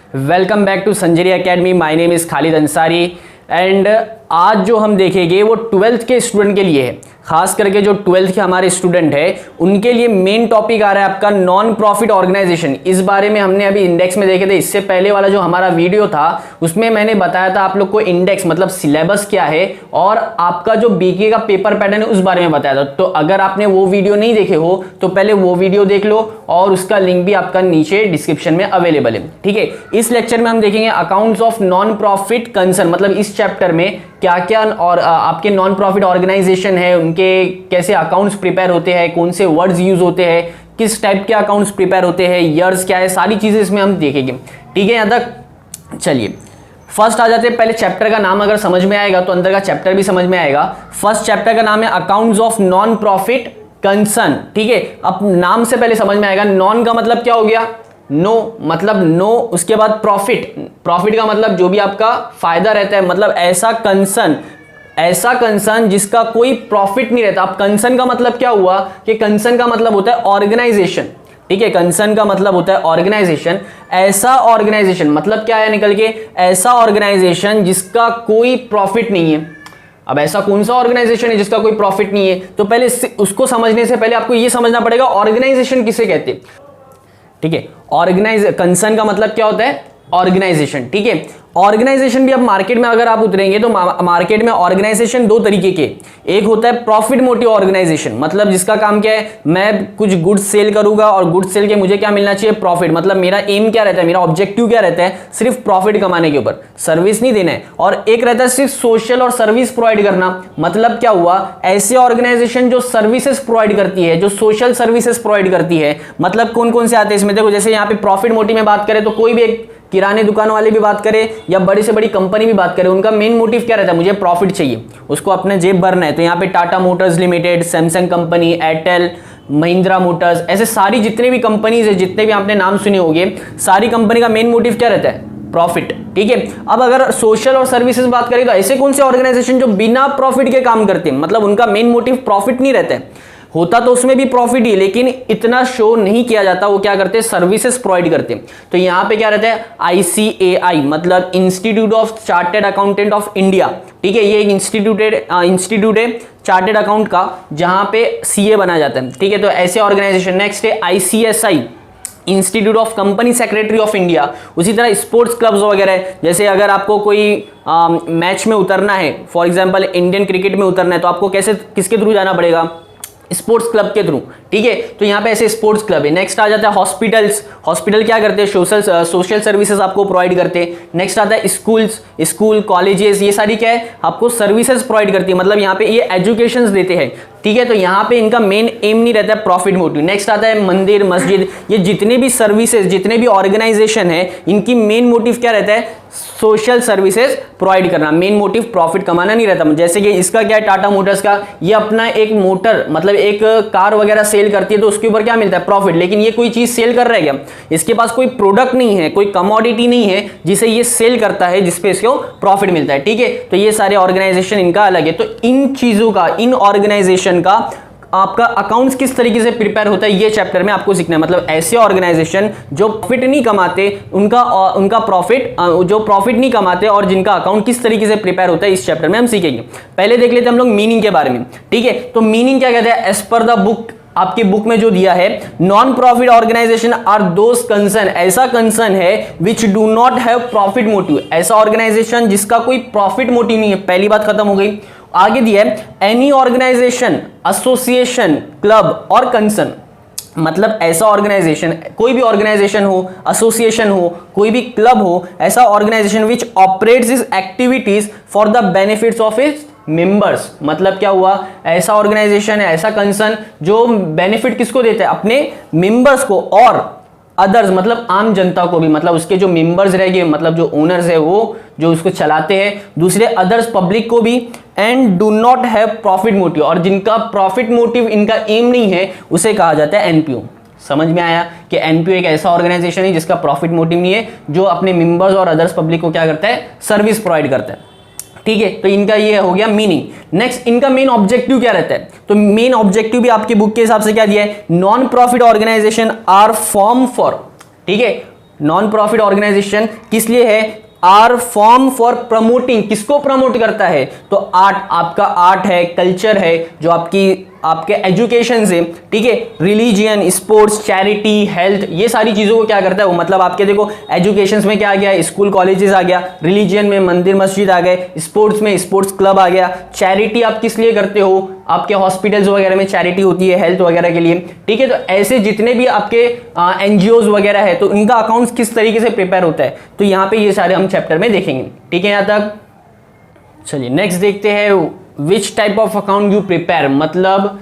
Welcome back to Sanjari academy. My name is Khalid Ansari and आज जो हम देखेंगे वो 12th के स्टूडेंट के लिए है। खास करके जो 12th के हमारे स्टूडेंट है उनके लिए मेन टॉपिक आ रहा है आपका नॉन प्रॉफिट ऑर्गेनाइजेशन। इस बारे में हमने अभी इंडेक्स में देखे थे। इससे पहले वाला जो हमारा वीडियो था उसमें मैंने बताया था आप लोग को इंडेक्स मतलब सिलेबस क्या है और आपका जो बीके का पेपर पैटर्न है उस बारे में बताया था। तो अगर आपने वो वीडियो नहीं देखे हो तो पहले वो वीडियो देख लो और उसका लिंक भी आपका नीचे डिस्क्रिप्शन में अवेलेबल है। ठीक है, इस लेक्चर में हम देखेंगे accounts of non profit concern, मतलब इस चैप्टर में क्या क्या और आपके नॉन प्रॉफिट ऑर्गेनाइजेशन है उनके कैसे अकाउंट्स प्रिपेयर होते हैं, कौन से वर्ड्स यूज होते हैं, किस टाइप के अकाउंट्स प्रिपेयर होते हैं, ईयर्स क्या है, सारी चीजें इसमें हम देखेंगे। ठीक है, यहां तक चलिए फर्स्ट आ जाते हैं। पहले चैप्टर का नाम अगर समझ में आएगा तो अंदर का चैप्टर भी समझ में आएगा। फर्स्ट चैप्टर का नाम है accounts of non profit concern. ठीक है, अब नाम से पहले समझ में आएगा नॉन का मतलब क्या हो गया, नो मतलब नो, उसके बाद प्रॉफिट, प्रॉफिट का मतलब जो भी आपका फायदा रहता है, मतलब ऐसा कंसर्न जिसका कोई प्रॉफिट नहीं रहता। अब कंसर्न का मतलब क्या हुआ कि कंसर्न का मतलब होता है ऑर्गेनाइजेशन। ठीक है, कंसर्न का मतलब होता है ऑर्गेनाइजेशन। ऐसा ऑर्गेनाइजेशन मतलब क्या है निकल के, ऐसा ऑर्गेनाइजेशन जिसका कोई प्रॉफिट नहीं है। अब ऐसा कौन सा ऑर्गेनाइजेशन है जिसका कोई प्रॉफिट नहीं है, तो पहले उसको समझने से पहले आपको यह समझना पड़ेगा ऑर्गेनाइजेशन किसे कहते हैं। ठीक है, कंसर्न का मतलब क्या होता है, ऑर्गेनाइजेशन। ठीक है, ऑर्गेनाइजेशन भी अब मार्केट में अगर आप उतरेंगे तो मार्केट में ऑर्गेनाइजेशन दो तरीके के, एक होता है प्रॉफिट मोटिव ऑर्गेनाइजेशन, मतलब जिसका काम क्या है, मैं कुछ गुड्स सेल करूंगा और गुड्स सेल के मुझे क्या मिलना चाहिए, प्रॉफिट। मतलब मेरा एम क्या रहता है, मेरा ऑब्जेक्टिव क्या रहता है, सिर्फ प्रॉफिट कमाने के ऊपर, सर्विस नहीं देना है। और एक रहता है सिर्फ सोशल और सर्विस प्रोवाइड करना। मतलब क्या हुआ, ऐसे ऑर्गेनाइजेशन जो सर्विसेज प्रोवाइड करती है, जो सोशल सर्विसेज प्रोवाइड करती है। मतलब कौन कौन से आते हैं इसमें, देखो जैसे यहाँ पे प्रॉफिट मोटिव में बात करें तो कोई भी एक किराने दुकान वाले भी बात करें या बड़ी से बड़ी कंपनी भी बात करें, उनका मेन मोटिव क्या रहता है, मुझे प्रॉफिट चाहिए, उसको अपने जेब भरना है। तो यहाँ पे Tata Motors limited, Samsung company, Airtel, Mahindra Motors, ऐसे सारी जितने भी कंपनीज है, जितने भी आपने नाम सुने होंगे, सारी कंपनी का मेन मोटिव क्या रहता है, प्रॉफिट। ठीक है, अब अगर सोशल और सर्विसेज बात करें तो ऐसे कौन से ऑर्गेनाइजेशन जो बिना प्रॉफिट के काम करते हैं, मतलब उनका मेन मोटिव प्रॉफिट नहीं रहता है, होता तो उसमें भी प्रॉफिट ही लेकिन इतना शो नहीं किया जाता। वो क्या करते हैं, सर्विसेज प्रोवाइड करते हैं। तो यहां पे क्या रहता है, ICAI मतलब institute of chartered accountant of India. ठीक है, ये एक इंस्टीट्यूट है चार्टेड अकाउंट का जहां पे CA बनाया जाता है। ठीक है, तो ऐसे ऑर्गेनाइजेशन। नेक्स्ट है ICSI, institute of company secretary of India. उसी तरह स्पोर्ट्स क्लब्स वगैरह, जैसे अगर आपको कोई मैच में उतरना है, फॉर एग्जांपल इंडियन क्रिकेट में उतरना है, तो आपको कैसे, किसके थ्रू जाना पड़ेगा, स्पोर्ट्स क्लब के थ्रू। ठीक है, तो यहाँ पे ऐसे स्पोर्ट्स क्लब है। नेक्स्ट आ जाता है हॉस्पिटल्स। हॉस्पिटल क्या करते हैं, सोशल सर्विसेज आपको प्रोवाइड करते हैं। नेक्स्ट आता है स्कूल कॉलेजेस, ये सारी क्या है, आपको सर्विसेज प्रोवाइड करती है, मतलब यहाँ पे ये एजुकेशन देते हैं। ठीक है, तो यहाँ पे इनका मेन एम नहीं रहता है प्रॉफिट मोटिव। नेक्स्ट आता है मंदिर, मस्जिद, ये जितने भी सर्विसेज, जितने भी ऑर्गेनाइजेशन है, इनकी मेन मोटिव क्या रहता है, सोशल सर्विसेज प्रोवाइड करना। मेन मोटिव प्रॉफिट कमाना नहीं रहता। जैसे कि इसका क्या है, टाटा मोटर्स का, ये अपना एक मोटर मतलब एक कार वगैरह सेल करती है तो उसके ऊपर क्या मिलता है, प्रॉफिट। लेकिन ये कोई चीज सेल कर रहा है क्या, इसके पास कोई प्रोडक्ट नहीं है, कोई कमोडिटी नहीं है जिसे ये सेल करता है जिसपे इसको प्रॉफिट मिलता है। ठीक है, तो ये सारे ऑर्गेनाइजेशन इनका अलग है। तो इन चीजों का, इन ऑर्गेनाइजेशन का आपका अकाउंट्स किस तरीके से प्रिपेयर होता है ये चैप्टर में आपको सीखना है। मतलब ऐसे ऑर्गेनाइजेशन जो प्रॉफिट नहीं कमाते, उनका प्रॉफिट, जो प्रॉफिट नहीं कमाते और जिनका अकाउंट किस तरीके से प्रिपेयर होता है इस चैप्टर में हम सीखेंगे। पहले देख लेते हैं हम लोग मीनिंग के बारे में। ठीक है, तो मीनिंग क्या कहते हैं, एज पर द बुक, आपकी बुक में जो दिया है, non profit organisation are those concern, ऐसा कंसर्न है which do not have profit motive, ऐसा ऑर्गेनाइजेशन जिसका कोई प्रॉफिट मोटिव नहीं है। पहली बात खत्म हो गई। आगे दिया है एनी ऑर्गेनाइजेशन, एसोसिएशन, क्लब और कंसर्न, मतलब ऐसा ऑर्गेनाइजेशन, कोई भी ऑर्गेनाइजेशन हो, एसोसिएशन हो, कोई भी क्लब हो, ऐसा organisation which operates is activities for the benefits of its members. मतलब क्या हुआ, ऐसा ऑर्गेनाइजेशन है, ऐसा कंसर्न जो बेनिफिट किसको देता है, अपने मेंबर्स को, और अदर्स मतलब आम जनता को भी, मतलब उसके जो मेंबर्स रहेंगे, मतलब जो ओनर्स है वो जो उसको चलाते हैं, दूसरे अदर्स पब्लिक को भी। And do not have profit motive, और जिनका प्रॉफिट मोटिव, इनका एम नहीं है, उसे कहा जाता है NPO। समझ में आया कि NPO एक ऐसा ऑर्गेनाइजेशन है जिसका प्रॉफिट मोटिव नहीं है, जो अपने मेंबर्स और अदर्स पब्लिक को क्या करता है, सर्विस प्रोवाइड करता है। ठीक है, तो इनका ये हो गया मीनिंग। नेक्स्ट, इनका मेन ऑब्जेक्टिव क्या रहता है, तो मेन ऑब्जेक्टिव भी आपकी बुक के हिसाब से क्या दिया है, non profit organisation are form for, ठीक है, नॉन प्रॉफिट ऑर्गेनाइजेशन किस लिए है? आर फॉर्म फॉर प्रमोटिंग, किसको प्रमोट करता है? तो आर्ट, आपका आर्ट है, कल्चर है, जो आपके एजुकेशन से, ठीक है, रिलीजियन, स्पोर्ट्स, चैरिटी, हेल्थ, ये सारी चीजों को क्या करता है वो, मतलब आपके देखो एजुकेशन में क्या आ गया, स्कूल कॉलेजेस आ गया, रिलीजियन में मंदिर मस्जिद आ गए, स्पोर्ट्स में स्पोर्ट्स क्लब आ गया, चैरिटी आप किस लिए करते हो, आपके हॉस्पिटल्स वगैरह में चैरिटी होती है हेल्थ वगैरह के लिए, ठीक है। तो ऐसे जितने भी आपके एनजीओज वगैरह है तो इनका अकाउंट्स किस तरीके से प्रिपेयर होता है, तो यहाँ पे ये सारे हम चैप्टर में देखेंगे, ठीक है यहाँ तक। चलिए नेक्स्ट देखते हैं, which type of account you prepare, मतलब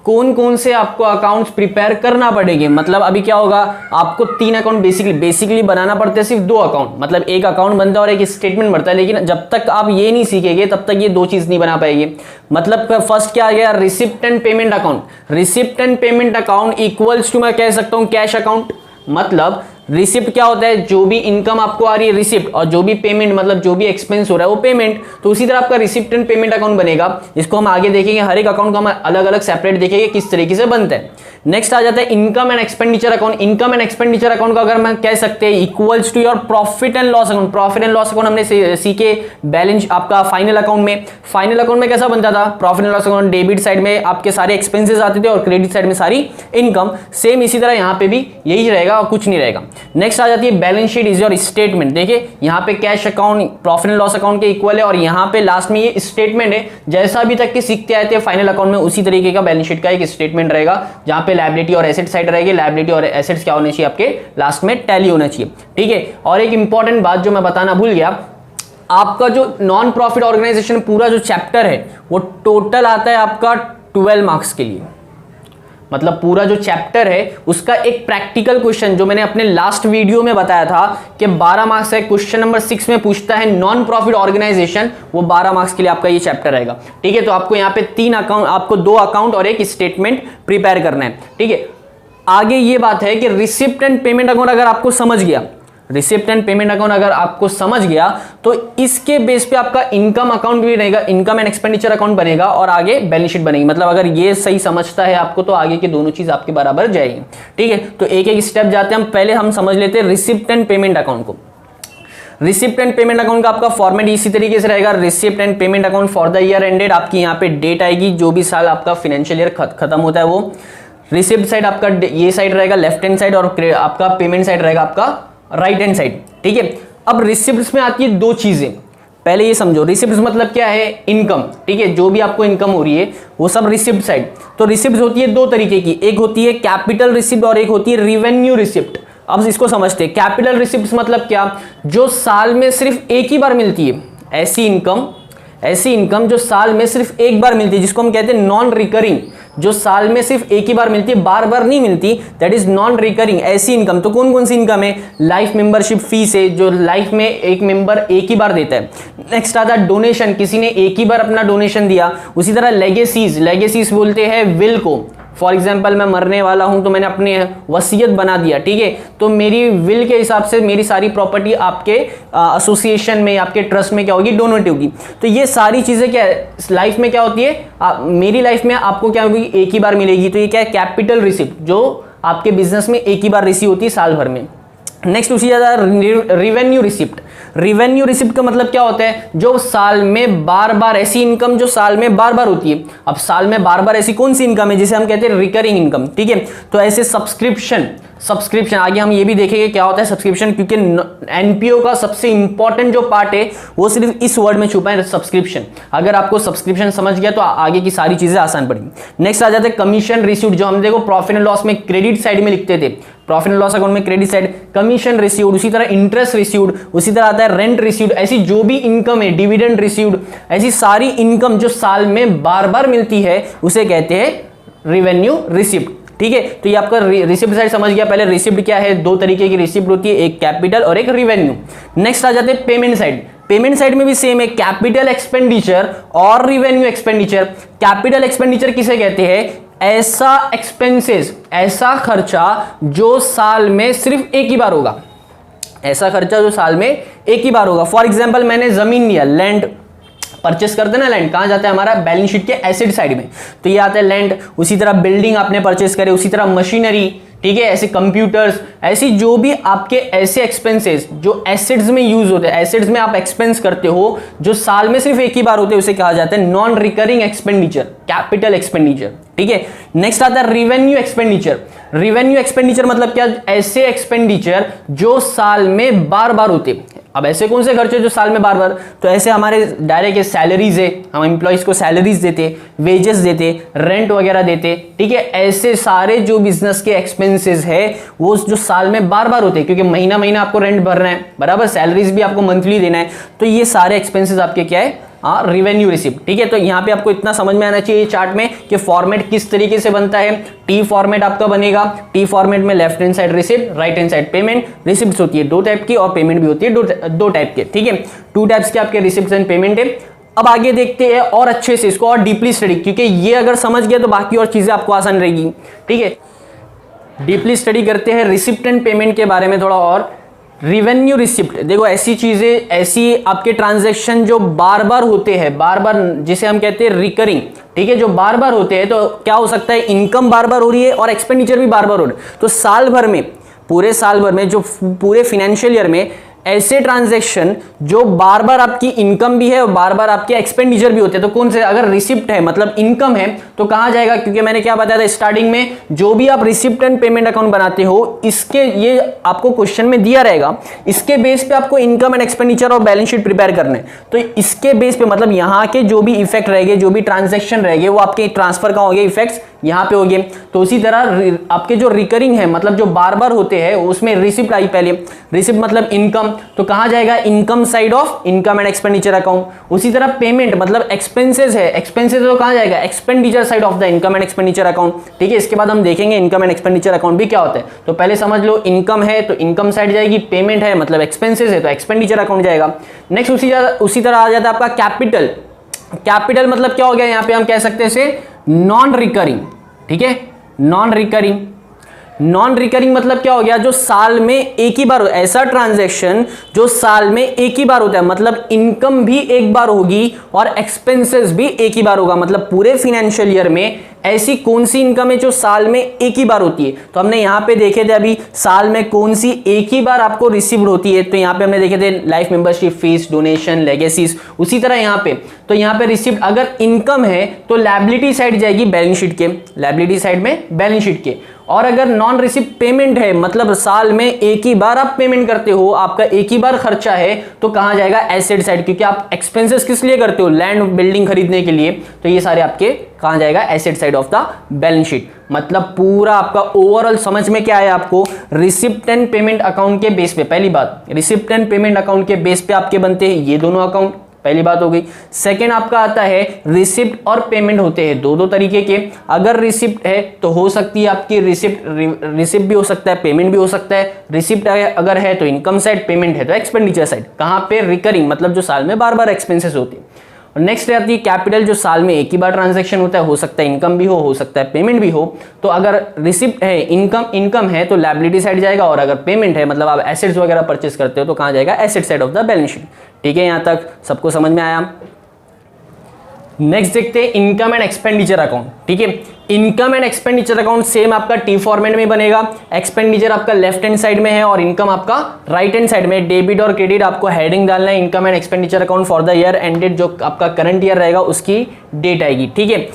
कौन कौन से आपको अकाउंट्स प्रिपेयर करना पड़ेंगे। मतलब अभी क्या होगा, आपको 3 अकाउंट बेसिकली बनाना पड़ते हैं, सिर्फ 2 अकाउंट, मतलब एक अकाउंट बनता है और एक स्टेटमेंट बनता है, लेकिन जब तक आप ये नहीं सीखेंगे तब तक ये 2 चीज नहीं बना पाएंगे। मतलब फर्स्ट क्या आ गया, receipt and payment account. Receipt and payment account equals to मैं कह सकता हूं कैश अकाउंट। मतलब रिसिप्ट क्या होता है, जो भी इनकम आपको आ रही है रिसिप्ट, और जो भी पेमेंट मतलब जो भी एक्सपेंस हो रहा है वो पेमेंट, तो उसी तरह आपका रिसिप्ट एंड पेमेंट अकाउंट बनेगा। इसको हम आगे देखेंगे, हर एक अकाउंट को हम अलग अलग सेपरेट देखेंगे किस तरीके से बनता है। नेक्स्ट आ जाता है income and expenditure account. Income and expenditure account का अगर मैं कह सकते हैं equals to your profit and loss account. Profit and loss account हमने सीखे बैलेंस आपका फाइनल अकाउंट में। फाइनल अकाउंट में कैसा बनता था, profit and loss account debit side में आपके सारे एक्सपेंसेस आते थे और क्रेडिट साइड में सारी इनकम। सेम इसी तरह यहाँ पे भी यही रहेगा और कुछ नहीं रहेगा। नेक्स्ट आ जाती है balance sheet is your statement. देखिए यहाँ पे cash account profit and loss account के इक्वल है और यहाँ पे लास्ट में ये स्टेटमेंट है। जैसा अभी तक के सीखते आए थे फाइनल अकाउंट में उसी तरीके का बैलेंस शीट का एक स्टेटमेंट रहेगा, जहां पे लायबिलिटी और एसेट साइड रहेगी। लायबिलिटी और एसेट्स क्या होने चाहिए आपके लास्ट में टैली होना चाहिए, ठीक है। और एक इंपॉर्टेंट बात जो मैं बताना भूल गया, आपका जो नॉन प्रॉफिट ऑर्गेनाइजेशन पूरा जो चैप्टर है वो टोटल आता है आपका 12 मार्क्स के लिए। मतलब पूरा जो चैप्टर है उसका एक प्रैक्टिकल क्वेश्चन जो मैंने अपने लास्ट वीडियो में बताया था कि 12 मार्क्स है, क्वेश्चन नंबर 6 में पूछता है नॉन प्रॉफिट ऑर्गेनाइजेशन, वो 12 मार्क्स के लिए आपका ये चैप्टर रहेगा, ठीक है। तो आपको यहाँ पे 3 अकाउंट, आपको 2 अकाउंट और एक स्टेटमेंट प्रिपेयर करना है, ठीक है। आगे ये बात है कि रिसिप्ट एंड पेमेंट अकाउंट अगर आपको समझ गया, रिसिप्ट एंड पेमेंट अकाउंट अगर आपको समझ गया तो इसके बेस पे आपका इनकम अकाउंट भी रहेगा, इनकम एंड एक्सपेंडिचर अकाउंट बनेगा और आगे बैलेंस शीट बनेगी। मतलब अगर ये सही समझता है आपको तो आगे के दोनों चीज आपके बराबर जाएगी, ठीक है। तो एक एक स्टेप जाते हैं, हम पहले हम समझ लेते हैं रिसिप्ट एंड पेमेंट अकाउंट को। रिसिप्ट एंड पेमेंट अकाउंट का आपका फॉर्मेट इसी तरीके से रहेगा, receipt and payment account for the year ended. आपकी यहाँ पे डेट आएगी, जो भी साल आपका फाइनेंशियल ईयर खत्म होता है वो। रिसिप्ट साइड आपका ये साइड रहेगा लेफ्ट हैंड साइड और आपका पेमेंट साइड रहेगा आपका राइट हैंड साइड, ठीक है। अब रिसिप्ट्स में आती है 2 चीजें, पहले ये समझो रिसिप्ट्स मतलब क्या है, इनकम, ठीक है। जो भी आपको इनकम हो रही है वो सब रिसिप्ट साइड। तो रिसिप्ट होती है 2 तरीके की, एक होती है कैपिटल रिसिप्ट और एक होती है रिवेन्यू रिसिप्ट। अब इसको समझते हैं, कैपिटल रिसिप्ट मतलब क्या, जो साल में सिर्फ एक ही बार मिलती है, ऐसी इनकम जो साल में सिर्फ एक बार मिलती है, जिसको हम कहते हैं नॉन रिकरिंग, जो साल में सिर्फ एक ही बार मिलती है, बार बार नहीं मिलती, दैट इज नॉन रिकरिंग। ऐसी इनकम तो कौन कौन सी इनकम है, लाइफ मेंबरशिप फीस है जो लाइफ में एक मेंबर एक ही बार देता है। नेक्स्ट आता है डोनेशन, किसी ने एक ही बार अपना डोनेशन दिया। उसी तरह लेगेसीज बोलते हैं विल को। फॉर एग्जाम्पल मैं मरने वाला हूं तो मैंने अपनी वसीयत बना दिया, ठीक है। तो मेरी विल के हिसाब से मेरी सारी प्रॉपर्टी आपके एसोसिएशन में, आपके ट्रस्ट में क्या होगी, डोनेट होगी। तो ये सारी चीजें क्या है लाइफ में क्या होती है, मेरी लाइफ में आपको क्या होगी, एक ही बार मिलेगी। तो ये क्या है, कैपिटल रिसिप्ट, जो आपके बिजनेस में एक ही बार रिसीव होती है साल भर में। नेक्स्ट उसी रिवेन्यू रिसिप्ट। रिवेन्यू रिसिप्ट का मतलब क्या होता है, जो साल में बार बार ऐसी इनकम जो साल में बार बार होती है। अब साल में बार बार ऐसी कौन सी इनकम है जिसे हम कहते हैं रिकरिंग इनकम, ठीक है। तो ऐसे सब्सक्रिप्शन आगे हम ये भी देखेंगे क्या होता है सब्सक्रिप्शन, क्योंकि एनपीओ का सबसे इंपॉर्टेंट जो पार्ट है वो सिर्फ इस वर्ड में छुपा है, सब्सक्रिप्शन। अगर आपको सब्सक्रिप्शन समझ गया तो आगे की सारी चीजें आसान पड़ेगी। नेक्स्ट आ जाते हैं कमीशन रिसीव्ड, जो हम देखो प्रॉफिट एंड लॉस में क्रेडिट साइड में लिखते थे, प्रॉफिट एंड लॉस अकाउंट में क्रेडिट साइड, कमीशन रिसीव्ड, उसी तरह इंटरेस्ट रिसीव्ड, उसी तरह आता है रेंट रिसीव्ड। ऐसी जो भी इनकम है, डिविडेंड रिसीव्ड, ऐसी सारी इनकम जो साल में बार बार मिलती है उसे कहते हैं रिवेन्यू रिसिप्ट, ठीक है। तो ये आपका रिसिप्ट साइड समझ गया। पहले रिसिप्ट क्या है, 2 तरीके की रिसिप्ट होती है, एक कैपिटल और एक रिवेन्यू। नेक्स्ट आ जाते हैं पेमेंट साइड। पेमेंट साइड में भी सेम है, कैपिटल एक्सपेंडिचर और रिवेन्यू एक्सपेंडिचर। कैपिटल एक्सपेंडिचर किसे कहते हैं, ऐसा एक्सपेंसेस, ऐसा खर्चा जो साल में सिर्फ एक ही बार होगा, ऐसा खर्चा जो साल में एक ही बार होगा। फॉर एग्जांपल मैंने जमीन लिया, लैंड परचेस करते ना, लैंड कहां जाता है हमारा, बैलेंस शीट के एसेट साइड में, तो ये आता है लैंड। उसी तरह बिल्डिंग आपने परचेस करे, उसी तरह मशीनरी, ठीक है, ऐसे कंप्यूटर्स, ऐसी जो भी आपके ऐसे एक्सपेंसेस जो एसेट्स में यूज होते हैं, एसेट्स में आप एक्सपेंस करते हो जो साल में सिर्फ एक ही बार होते हैं, उसे कहा जाता है non recurring expenditure, capital expenditure. ठीक है, नेक्स्ट आता है रिवेन्यू एक्सपेंडिचर। रिवेन्यू एक्सपेंडिचर मतलब क्या, ऐसे एक्सपेंडिचर जो साल में बार बार होते। अब ऐसे कौन से खर्चे जो साल में बार बार, तो ऐसे हमारे डायरेक्ट सैलरीज है, हम एम्प्लॉइज को सैलरीज देते, वेजेस देते, रेंट वगैरह देते। ठीक है, ऐसे सारे जो बिजनेस के एक्सपेंसेस है वो जो साल में बार बार होते हैं, क्योंकि महीना महीना आपको रेंट भरना है, बराबर, सैलरीज भी आपको मंथली देना है, तो ये सारे एक्सपेंसेस आपके क्या है, रिवेन्यू रिसिप्ट। ठीक है, तो यहां पे आपको इतना समझ में आना चाहिए चार्ट में कि फॉर्मेट किस तरीके से बनता है। टी फॉर्मेट आपका बनेगा, टी फॉर्मेट में left hand side receipt, right hand side payment. Receipt होती है दो टाइप की और पेमेंट भी होती है दो टाइप के। ठीक है, टू टाइप्स के आपके रिसिप्ट एंड पेमेंट है। अब आगे देखते हैं और अच्छे से इसको और डीपली स्टडी, क्योंकि ये अगर समझ गया तो बाकी और चीजें आपको आसान रहेगी। ठीक है, डीपली स्टडी करते हैं रिसिप्ट एंड पेमेंट के बारे में थोड़ा और। रिवेन्यू रिसिप्ट, देखो ऐसी चीजें, ऐसी आपके ट्रांजैक्शन जो बार बार होते हैं, बार बार, जिसे हम कहते हैं रिकरिंग। ठीक है, जो बार बार होते हैं, तो क्या हो सकता है, इनकम बार बार हो रही है और एक्सपेंडिचर भी बार बार हो रहा है। तो साल भर में, पूरे साल भर में, जो पूरे फाइनेंशियल ईयर में ऐसे ट्रांजैक्शन जो बार बार आपकी इनकम भी है और बार बार आपके एक्सपेंडिचर भी होते हैं, तो कौन से, अगर रिसिप्ट है मतलब इनकम है तो कहां जाएगा, क्योंकि मैंने क्या बताया था स्टार्टिंग में, जो भी आप रिसिप्ट एंड पेमेंट अकाउंट बनाते हो, इसके, ये आपको क्वेश्चन में दिया रहेगा, इसके बेस पे आपको इनकम एंड एक्सपेंडिचर और बैलेंस शीट प्रिपेयर करना है। तो इसके बेस पे मतलब यहां के जो भी इफेक्ट रहेंगे, जो भी ट्रांजेक्शन रहेंगे, वो आपके ट्रांसफर का होंगे, इफेक्ट्स यहां पे होंगे। तो उसी तरह आपके जो रिकरिंग है, मतलब जो बार बार होते हैं, उसमें रिसिप्ट आई पहले, रिसिप्ट मतलब इनकम, तो कहां जाएगा, income side of income and expenditure account. उसी तरह पेमेंट मतलब एक्सपेंसेस है, एक्सपेंसेस तो कहां जाएगा, expenditure side of the income and expenditure account. ठीक है, इसके बाद हम देखेंगे इनकम एंड एक्सपेंडिचर अकाउंट भी क्या होता है। तो पहले समझ लो, इनकम है तो इनकम साइड जाएगी, पेमेंट है मतलब एक्सपेंसेस है तो एक्सपेंडिचर अकाउंट जाएगा। नेक्स्ट उसी तरह आ जाता है आपका कैपिटल। कैपिटल मतलब क्या हो गया, यहां पे हम कह सकते हैं इसे नॉन रिकरिंग। ठीक है, नॉन रिकरिंग, नॉन रिकरिंग मतलब क्या हो गया, जो साल में एक ही बार, ऐसा ट्रांजैक्शन जो साल में एक ही बार होता है, मतलब इनकम भी एक बार होगी और एक्सपेंसेस भी एक ही बार होगा। मतलब पूरे फाइनेंशियल ईयर में ऐसी कौन सी इनकम है जो साल में एक ही बार होती है। तो हमने यहां पे देखे थे अभी साल में कौन सी एक ही बार आपको रिसीव्ड होती है, तो यहां पे हमने देखे थे life membership fees, donation, legacies. उसी तरह यहां पे, तो यहां पे रिसीव्ड अगर इनकम है तो लायबिलिटी साइड जाएगी बैलेंस शीट के, लायबिलिटी साइड में बैलेंस शीट के। और अगर नॉन रिसिप्ट पेमेंट है, मतलब साल में एक ही बार आप पेमेंट करते हो, आपका एक ही बार खर्चा है, तो कहां जाएगा, एसेट साइड, क्योंकि आप एक्सपेंसेस किस लिए करते हो, लैंड बिल्डिंग खरीदने के लिए, तो ये सारे आपके कहां जाएगा, asset side of the balance sheet. मतलब पूरा आपका ओवरऑल समझ में क्या है आपको, रिसिप्ट एंड पेमेंट अकाउंट के बेस पे, पहली बात रिसिप्ट एंड पेमेंट अकाउंट के बेस पे आपके बनते हैं ये दोनों अकाउंट, पहली बात हो गई। सेकंड आपका आता है रिसिप्ट और पेमेंट होते हैं दो तरीके के। अगर रिसिप्ट है तो हो सकती है आपकी रिसिप्ट भी हो सकता है, पेमेंट भी हो सकता है। रिसिप्ट अगर है तो इनकम साइड, पेमेंट है तो एक्सपेंडिचर साइड। कहां पे, रिकरिंग मतलब जो साल में बार बार एक्सपेंसेस होती है। और नेक्स्ट आती है कैपिटल, जो साल में एक ही बार ट्रांजैक्शन होता है, हो सकता है इनकम भी हो सकता है पेमेंट भी हो। तो अगर रिसिप्ट है, इनकम है तो लायबिलिटी साइड जाएगा, और अगर पेमेंट है मतलब आप एसेट्स वगैरह परचेस करते हो तो कहां जाएगा, asset side of the balance sheet. ठीक है, यहां तक सबको समझ में आया। नेक्स्ट देखते हैं इनकम एंड एक्सपेंडिचर अकाउंट। ठीक है, income and expenditure account same आपका टी फॉर्मेट में बनेगा। एक्सपेंडिचर आपका लेफ्ट हैंड साइड में है और इनकम आपका राइट हैंड साइड में। डेबिट और क्रेडिट आपको हेडिंग डालना है, income and expenditure account for the year ended, जो आपका करंट ईयर रहेगा उसकी डेट आएगी। ठीक है,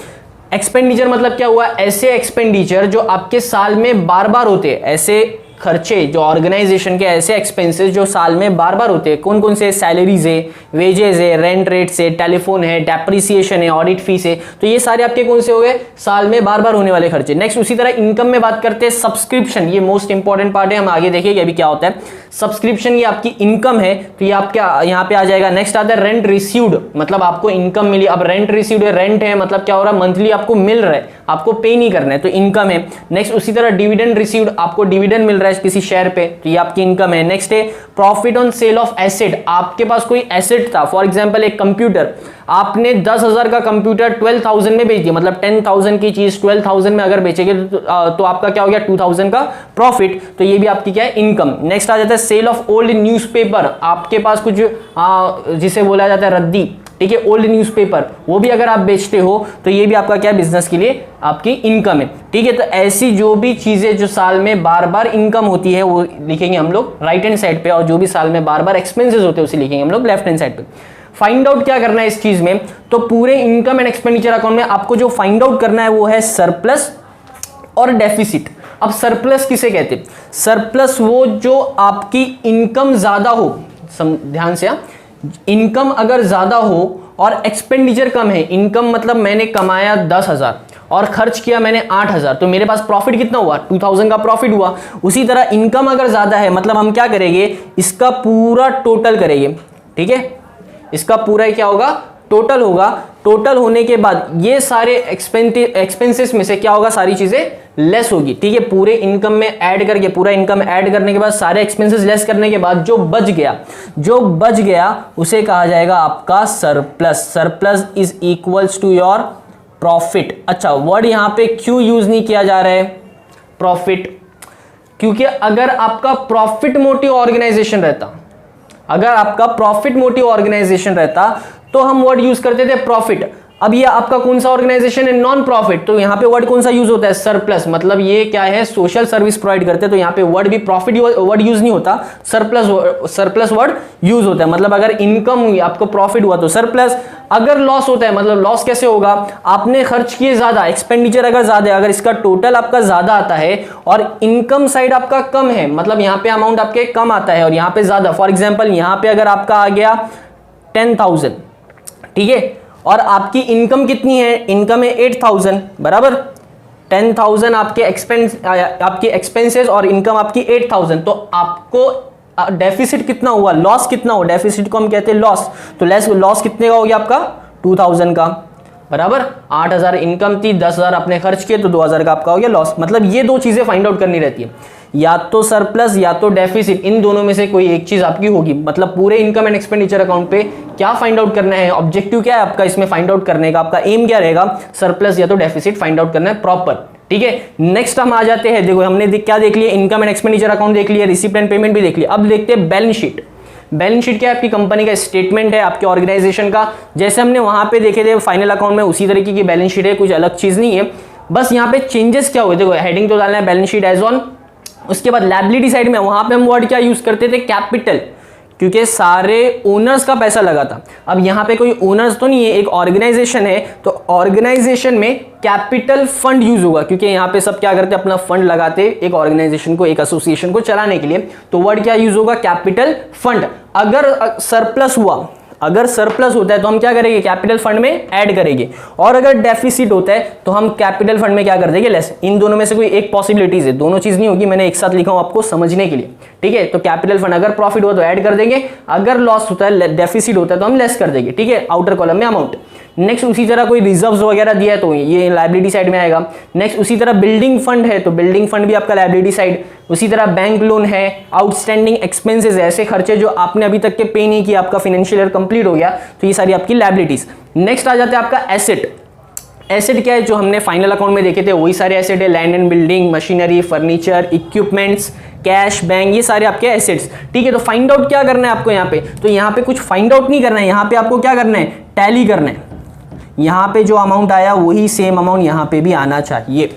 एक्सपेंडिचर मतलब क्या हुआ, ऐसे एक्सपेंडिचर जो आपके साल में बार बार होते हैं, ऐसे खर्चे जो ऑर्गेनाइजेशन के, ऐसे एक्सपेंसेस जो साल में बार बार होते हैं। कौन कौन से, सैलरीज है, वेजेस है, रेंट रेट्स है, टेलीफोन है, डेप्रिसिएशन है, ऑडिट फीस है, तो ये सारे आपके कौन से हो गए, साल में बार बार होने वाले खर्चे। नेक्स्ट उसी तरह इनकम में बात करते हैं सब्सक्रिप्शन, ये मोस्ट इंपॉर्टेंट पार्ट है, हम आगे देखेंगे अभी क्या होता है। सब्सक्रिप्शन ये आपकी इनकम है तो ये आपका यहाँ पे आ जाएगा। नेक्स्ट आता है रेंट रिसीव्ड, मतलब आपको इनकम मिली। अब रेंट रिसीव्ड है, रेंट है मतलब क्या हो रहा है, मंथली आपको मिल रहा है, आपको पे नहीं करना है, तो इनकम है। नेक्स्ट उसी तरह डिविडेंड रिसीव्ड, आपको डिविडेंड मिल रहा है किसी शेयर पे, तो ये आपकी इनकम है। नेक्स्ट है profit on sale of asset, आपके पास कोई एसेट था, फॉर एग्जांपल एक कंप्यूटर, आपने 10,000 का कंप्यूटर 12,000 में बेच दिया, मतलब 10,000 की चीज 12,000 में अगर बेचेंगे तो आपका क्या हो गया, 2,000 का प्रॉफिट, तो ये भी आपकी क्या है, इनकम। नेक्स्ट आ जाता है सेल ऑफ ओल्ड न्यूज़पेपर, आपके पास कुछ जिसे बोला जाता है रद्दी, ठीक है, ओल्ड न्यूज़पेपर, वो भी अगर आप बेचते हो तो ये भी आपका क्या बिजनेस के लिए आपकी इनकम है। ठीक है, तो ऐसी जो भी चीजें जो साल में बार बार इनकम होती है वो लिखेंगे हम लोग राइट हैंड साइड पे, और जो भी साल में बार बार एक्सपेंसेस होते हैं उसे लिखेंगे हम लोग लेफ्ट हैंड साइड पे। फाइंड आउट क्या करना है इस चीज में, तो पूरे इनकम एंड एक्सपेंडिचर अकाउंट में आपको जो फाइंड आउट करना है वो है सरप्लस और डेफिसिट। अब सरप्लस किसे कहते हैं? सरप्लस वो जो आपकी इनकम ज्यादा हो, ध्यान से, इनकम अगर ज्यादा हो और एक्सपेंडिचर कम है। इनकम मतलब मैंने कमाया 10,000 और खर्च किया मैंने 8,000, तो मेरे पास प्रॉफिट कितना हुआ? 2,000 का प्रॉफिट हुआ। उसी तरह इनकम अगर ज्यादा है, मतलब हम क्या करेंगे, इसका पूरा टोटल करेंगे। ठीक है, इसका पूरा क्या होगा? टोटल होगा। टोटल होने के बाद ये सारे एक्सपेंसेस में से क्या होगा? सारी चीजें लेस होगी। ठीक है, पूरे इनकम में ऐड करके, पूरा इनकम ऐड करने के बाद सारे एक्सपेंसेस लेस करने के बाद जो बच गया उसे कहा जाएगा आपका surplus. Surplus is equals to your profit. अच्छा, वर्ड यहां पे क्यों यूज नहीं किया जा रहा है प्रॉफिट? क्योंकि अगर आपका प्रॉफिट मोटिव ऑर्गेनाइजेशन रहता, तो हम वर्ड यूज करते थे प्रॉफिट। अब ये आपका कौन सा ऑर्गेनाइजेशन है? नॉन प्रॉफिट, तो यहां पे वर्ड कौन सा यूज होता है? सरप्लस। मतलब ये क्या है? सोशल सर्विस प्रोवाइड करते हैं, तो यहां पे वर्ड भी प्रॉफिट वर्ड यूज नहीं होता, सरप्लस वर्ड यूज होता है। मतलब अगर इनकम हुई, आपको प्रॉफिट हुआ तो सरप्लस। अगर लॉस होता है, मतलब लॉस कैसे होगा? आपने खर्च किए ज्यादा, एक्सपेंडिचर अगर ज्यादा है, अगर इसका टोटल आपका ज्यादा आता है और इनकम साइड आपका कम है, मतलब यहां पे अमाउंट आपके कम आता है और यहां पे ज्यादा। फॉर एग्जांपल यहां पे अगर आपका आ गया 10,000, ठीक है, और आपकी इनकम कितनी है? इनकम है 8,000, बराबर। 10,000 आपके एक्सपेंसेस और इनकम आपकी 8,000, तो आपको डेफिसिट कितना हुआ? लॉस कितना हुआ? डेफिसिट को हम कहते हैं लॉस। तो लॉस कितने का हो गया आपका? 2,000 का, बराबर। 8,000 इनकम थी, 10,000 आपने खर्च किए, तो 2,000 का आपका हो गया लॉस। मतलब ये दो चीजें फाइंड आउट करनी रहती है, या तो सरप्लस या तो डेफिसिट, इन दोनों में से कोई एक चीज आपकी होगी। मतलब पूरे इनकम एंड एक्सपेंडिचर अकाउंट पे क्या फाइंड आउट करना है, ऑब्जेक्टिव क्या है आपका इसमें फाइंड आउट करने का, आपका एम क्या रहेगा? सरप्लस या तो डेफिसिट फाइंड आउट करना है प्रॉपर। ठीक है, नेक्स्ट हम आ जाते हैं। देखो हमने क्या देख लिया? इनकम एंड एक्सपेंडिचर अकाउंट देख लिया, रिसिप्ट एंड पेमेंट भी देख लिया। अब देखते हैं बैलेंस शीट। बैलेंस शीट क्या है? आपकी कंपनी का स्टेटमेंट है, आपके ऑर्गेनाइजेशन का। जैसे हमने वहां पे देखे थे फाइनल अकाउंट में, उसी तरीके की बैलेंस शीट है, कुछ अलग चीज नहीं है। बस यहाँ पे चेंजेस क्या हुए, देखो हेडिंग तो डालना है बैलेंस शीट एज ऑन। उसके बाद लायबिलिटी साइड में वहां पे हम वर्ड क्या यूज करते थे? कैपिटल, क्योंकि सारे ओनर्स का पैसा लगा था। अब यहां पे कोई ओनर्स तो नहीं है, एक ऑर्गेनाइजेशन है, तो ऑर्गेनाइजेशन में कैपिटल फंड यूज होगा, क्योंकि यहां पे सब क्या करते हैं? अपना फंड लगाते एक ऑर्गेनाइजेशन को, एक एसोसिएशन को चलाने के लिए। तो वर्ड क्या यूज होगा? Capital fund. अगर सरप्लस हुआ, अगर सरप्लस होता है तो हम क्या करेंगे? कैपिटल फंड में ऐड करेंगे। और अगर डेफिसिट होता है तो हम कैपिटल फंड में क्या कर देंगे? लेस। इन दोनों में से कोई एक पॉसिबिलिटीज है, दोनों चीज नहीं होगी, मैंने एक साथ लिखा हूं आपको समझने के लिए। ठीक है, तो कैपिटल फंड अगर प्रॉफिट हुआ तो ऐड कर देंगे, अगर लॉस होता है, डेफिसिट होता है तो हम लेस कर देंगे। ठीक है, आउटर कॉलम में अमाउंट। नेक्स्ट उसी तरह कोई रिजर्व्स वगैरह दिया है तो ये लायबिलिटी साइड में आएगा। नेक्स्ट उसी तरह बिल्डिंग फंड है तो बिल्डिंग फंड भी आपका लायबिलिटी साइड। उसी तरह बैंक लोन है, आउटस्टैंडिंग एक्सपेंसेस, ऐसे खर्चे जो आपने अभी तक के पे नहीं किया, आपका फाइनेंशियल ईयर कंप्लीट हो गया, तो ये सारी आपकी लायबिलिटीज। नेक्स्ट आ जाता है आपका एसेट। एसेट क्या है? जो हमने फाइनल अकाउंट में देखे थे वही सारे एसेट है, land and building, machinery, furniture, equipments, cash, bank, ये सारे आपके एसेट्स। ठीक है, तो फाइंड आउट क्या करना है आपको यहाँ पे? तो यहाँ पे कुछ फाइंड आउट नहीं करना है, यहाँ पे आपको क्या करना है? टैली करना है। यहाँ पे जो अमाउंट आया वही सेम अमाउंट यहाँ पे भी आना चाहिए।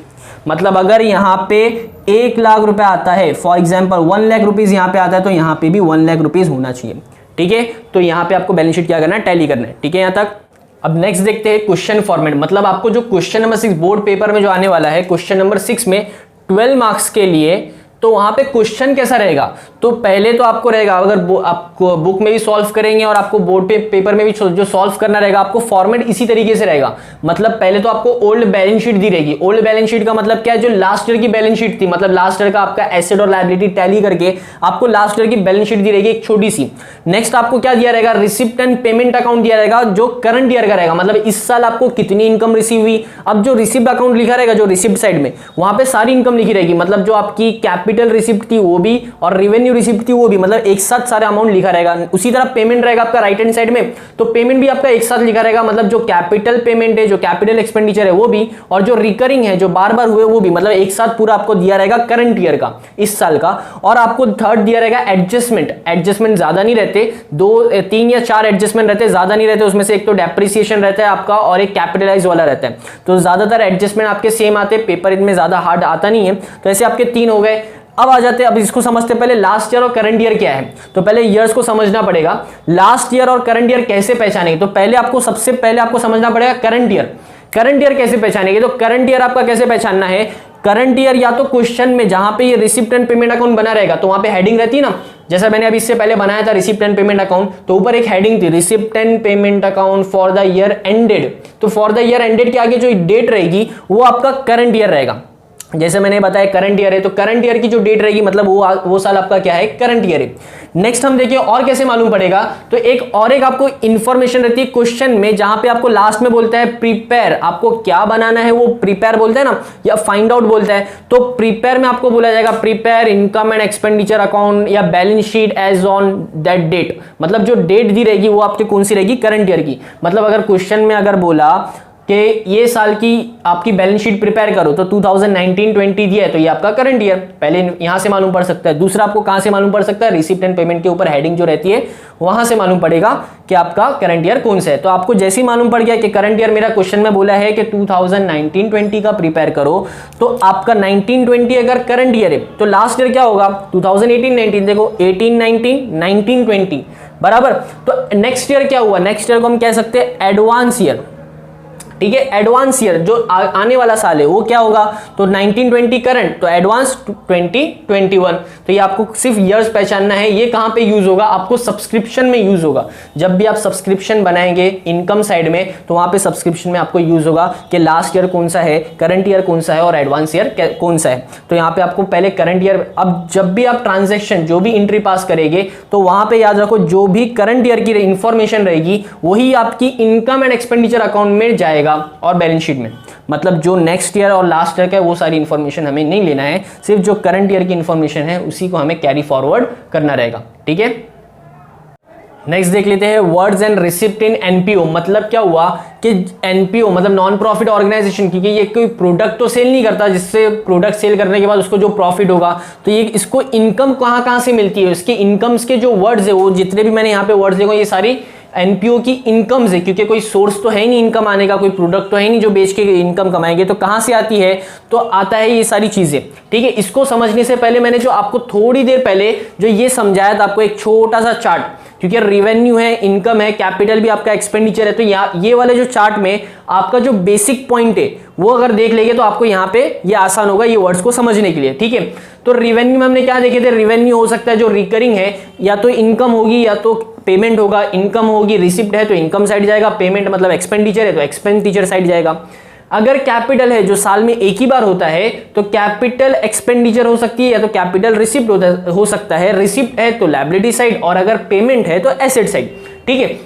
मतलब अगर यहाँ पे 1 लाख रुपए आता है, फॉर एग्जाम्पल 1 लाख रुपीज यहाँ पे आता है, तो यहाँ पे भी 1 लाख रुपीज होना चाहिए। ठीक है, तो यहाँ पे आपको बैलेंस शीट क्या करना है? टैली करना है। ठीक है यहाँ तक। अब नेक्स्ट देखते हैं क्वेश्चन फॉर्मेट। मतलब आपको जो क्वेश्चन नंबर 6 बोर्ड पेपर में जो आने वाला है, क्वेश्चन नंबर 6 में 12 मार्क्स के लिए, तो वहां पे क्वेश्चन कैसा रहेगा? तो पहले तो आपको रहेगा, अगर आपको बुक में भी सॉल्व करेंगे और आपको बोर्ड पेपर में भी जो सॉल्व करना रहेगा, आपको फॉर्मेट इसी तरीके से रहेगा। मतलब पहले तो आपको ओल्ड बैलेंस शीट दी रहेगी। ओल्ड बैलेंस शीट का मतलब क्या है? जो लास्ट ईयर की बैलेंस शीट थी, मतलब लास्ट ईयर का आपका एसेट और लायबिलिटी टैली करके आपको लास्ट ईयर की बैलेंस शीट दी रहेगी एक छोटी सी। नेक्स्ट आपको क्या दिया रहेगा? रिसिप्ट एंड पेमेंट अकाउंट दिया रहेगा, जो करंट ईयर का रहेगा, मतलब इस साल आपको कितनी इनकम रिसीव हुई। अब जो रिसिप्ट अकाउंट लिखा रहेगा, जो रिसिप्ट साइड में, वहां पे सारी इनकम लिखी रहेगी, मतलब जो आपकी कैपिटल कैपिटल रिसिप्ट थी वो भी और रेवेन्यू रिसिप्ट थी वो भी, मतलब एक साथ सारे अमाउंट लिखा रहेगा। उसी तरह पेमेंट रहेगा आपका राइट हैंड साइड में, तो पेमेंट भी आपका एक साथ लिखा रहेगा, मतलब जो कैपिटल पेमेंट है, जो कैपिटल एक्सपेंडिचर है वो भी, और जो रिकरिंग है, जो बार बार हुए वो भी, मतलब एक साथ पूरा आपको दिया रहेगा करंट ईयर का, इस साल का। और आपको थर्ड दिया रहेगा एडजस्टमेंट। एडजस्टमेंट ज्यादा नहीं रहते, 3 या 4 एडजस्टमेंट रहते, ज्यादा नहीं रहते। उसमें से एक तो डेप्रिसिएशन रहता है आपका और एक कैपिटलाइज वाला रहता है। तो ज्यादातर एडजस्टमेंट आपके सेम आते हैं, पेपर इनमें ज्यादा हार्ड आता नहीं है। तो ऐसे आपके 3 हो गए। अब आ जाते हैं, अब इसको समझते पहले लास्ट ईयर और करंट ईयर क्या है। तो पहले ईयर्स को समझना पड़ेगा। लास्ट ईयर और करंट ईयर कैसे पहचानेंगे, तो पहले आपको सबसे पहले आपको समझना पड़ेगा करंट ईयर। करंट ईयर कैसे पहचानेंगे, तो करंट ईयर आपका कैसे पहचानना है, करंट ईयर या तो क्वेश्चन में जहां पे ये रिसिप्ट एंड पेमेंट अकाउंट बना रहेगा तो वहां पे हेडिंग रहती है ना, जैसा मैंने अभी इससे पहले बनाया था रिसिप्ट एंड पेमेंट अकाउंट, तो ऊपर एक हेडिंग थी receipt and payment account for the year ended. तो फॉर द ईयर एंडेड के आगे जो डेट रहेगी वो आपका करंट ईयर रहेगा। जैसे मैंने बताया करंट ईयर है, तो करंट ईयर की जो डेट रहेगी मतलब वो साल आपका क्या है, करंट ईयर है। नेक्स्ट हम देखिए और कैसे मालूम पड़ेगा, तो एक आपको इंफॉर्मेशन रहती है क्वेश्चन में जहां पे आपको लास्ट में बोलता है प्रिपेयर, आपको क्या बनाना है वो प्रिपेयर बोलता है ना, या फाइंड आउट बोलता है। तो प्रिपेयर में आपको बोला जाएगा prepare income and expenditure account or balance sheet as on that date, मतलब जो डेट दी रहेगी वो आपकी कौन सी रहेगी, करंट ईयर की। मतलब अगर क्वेश्चन में अगर बोला कि ये साल की आपकी बैलेंस शीट प्रिपेयर करो, तो 2019-20 दिया है तो ये आपका करंट ईयर, पहले यहां से मालूम पड़ सकता है। दूसरा आपको कहां से मालूम पड़ सकता है, रिसिप्ट एंड पेमेंट के ऊपर हेडिंग जो रहती है वहां से मालूम पड़ेगा कि आपका करंट ईयर कौन सा है। तो आपको जैसे ही मालूम पड़ गया कि करंट ईयर मेरा क्वेश्चन में बोला है कि 2019-20 का प्रिपेयर करो, तो आपका 19-20 अगर करंट ईयर है तो लास्ट ईयर क्या होगा, 2018-19, देखो 18-19, 19-20 बराबर। तो नेक्स्ट ईयर क्या हुआ, नेक्स्ट ईयर को हम कह सकते हैं एडवांस ईयर, ठीक है। एडवांस ईयर जो आने वाला साल है वो क्या होगा, तो 19-20 करंट, तो एडवांस 2021। तो ये आपको सिर्फ ईयर्स पहचानना है। ये कहां पे यूज होगा, आपको सब्सक्रिप्शन में यूज होगा। जब भी आप सब्सक्रिप्शन बनाएंगे इनकम साइड में तो वहां पे सब्सक्रिप्शन में आपको यूज होगा कि लास्ट ईयर कौन सा है, करंट ईयर कौन सा है और एडवांस ईयर कौन सा है। तो यहाँ पे आपको पहले करंट ईयर, अब जब भी आप ट्रांजेक्शन जो भी एंट्री पास करेंगे तो वहां पे याद रखो जो भी करंट ईयर की इंफॉर्मेशन रहेगी वही आपकी इनकम एंड एक्सपेंडिचर अकाउंट में जाएगा और बैलेंस शीट में। मतलब जो नेक्स्ट ईयर और लास्ट ईयर का है वो सारी इंफॉर्मेशन हमें नहीं लेना है, सिर्फ जो करंट ईयर की इंफॉर्मेशन है उसी को हमें कैरी फॉरवर्ड करना रहेगा, ठीक है। नेक्स्ट देख लेते हैं words and receipt in NPO. मतलब क्या हुआ कि एनपीओ मतलब नॉन प्रॉफिट ऑर्गेनाइजेशन, क्योंकि ये कोई प्रोडक्ट तो सेल नहीं करता जिससे प्रोडक्ट सेल करने के बाद उसको जो प्रॉफिट होगा, तो ये इसको इनकम कहां से मिलती है, इसके इनकम्स के जो वर्ड्स है वो जितने भी मैंने यहाँ पे वर्ड्स लिखे ये सारी एनपीओ की इनकम्स है, क्योंकि कोई सोर्स तो है नहीं इनकम आने का, कोई प्रोडक्ट तो है नहीं जो बेच के इनकम कमाएंगे, तो कहां से आती है, तो आता है ये सारी चीजें, ठीक है। इसको समझने से पहले मैंने जो आपको थोड़ी देर पहले जो ये समझाया था आपको एक छोटा सा चार्ट, क्योंकि रेवेन्यू है, इनकम है, कैपिटल भी आपका एक्सपेंडिचर है, तो ये वाले जो चार्ट में आपका जो बेसिक पॉइंट है वो अगर देख लेंगे तो आपको यहाँ पे ये आसान होगा ये वर्ड्स को समझने के लिए, ठीक है। तो रेवेन्यू में हमने क्या देखे थे, रेवेन्यू हो सकता है जो रिकरिंग है, या तो इनकम होगी या तो पेमेंट होगा। इनकम होगी, रिसिप्ट है तो इनकम साइड जाएगा, पेमेंट मतलब एक्सपेंडिचर है तो एक्सपेंडिचर साइड जाएगा। अगर कैपिटल है जो साल में एक ही बार होता है तो कैपिटल एक्सपेंडिचर हो सकती है या तो कैपिटल रिसिप्ट हो सकता है। रिसिप्ट है तो लायबिलिटी साइड और अगर पेमेंट है तो एसेट साइड, ठीक है।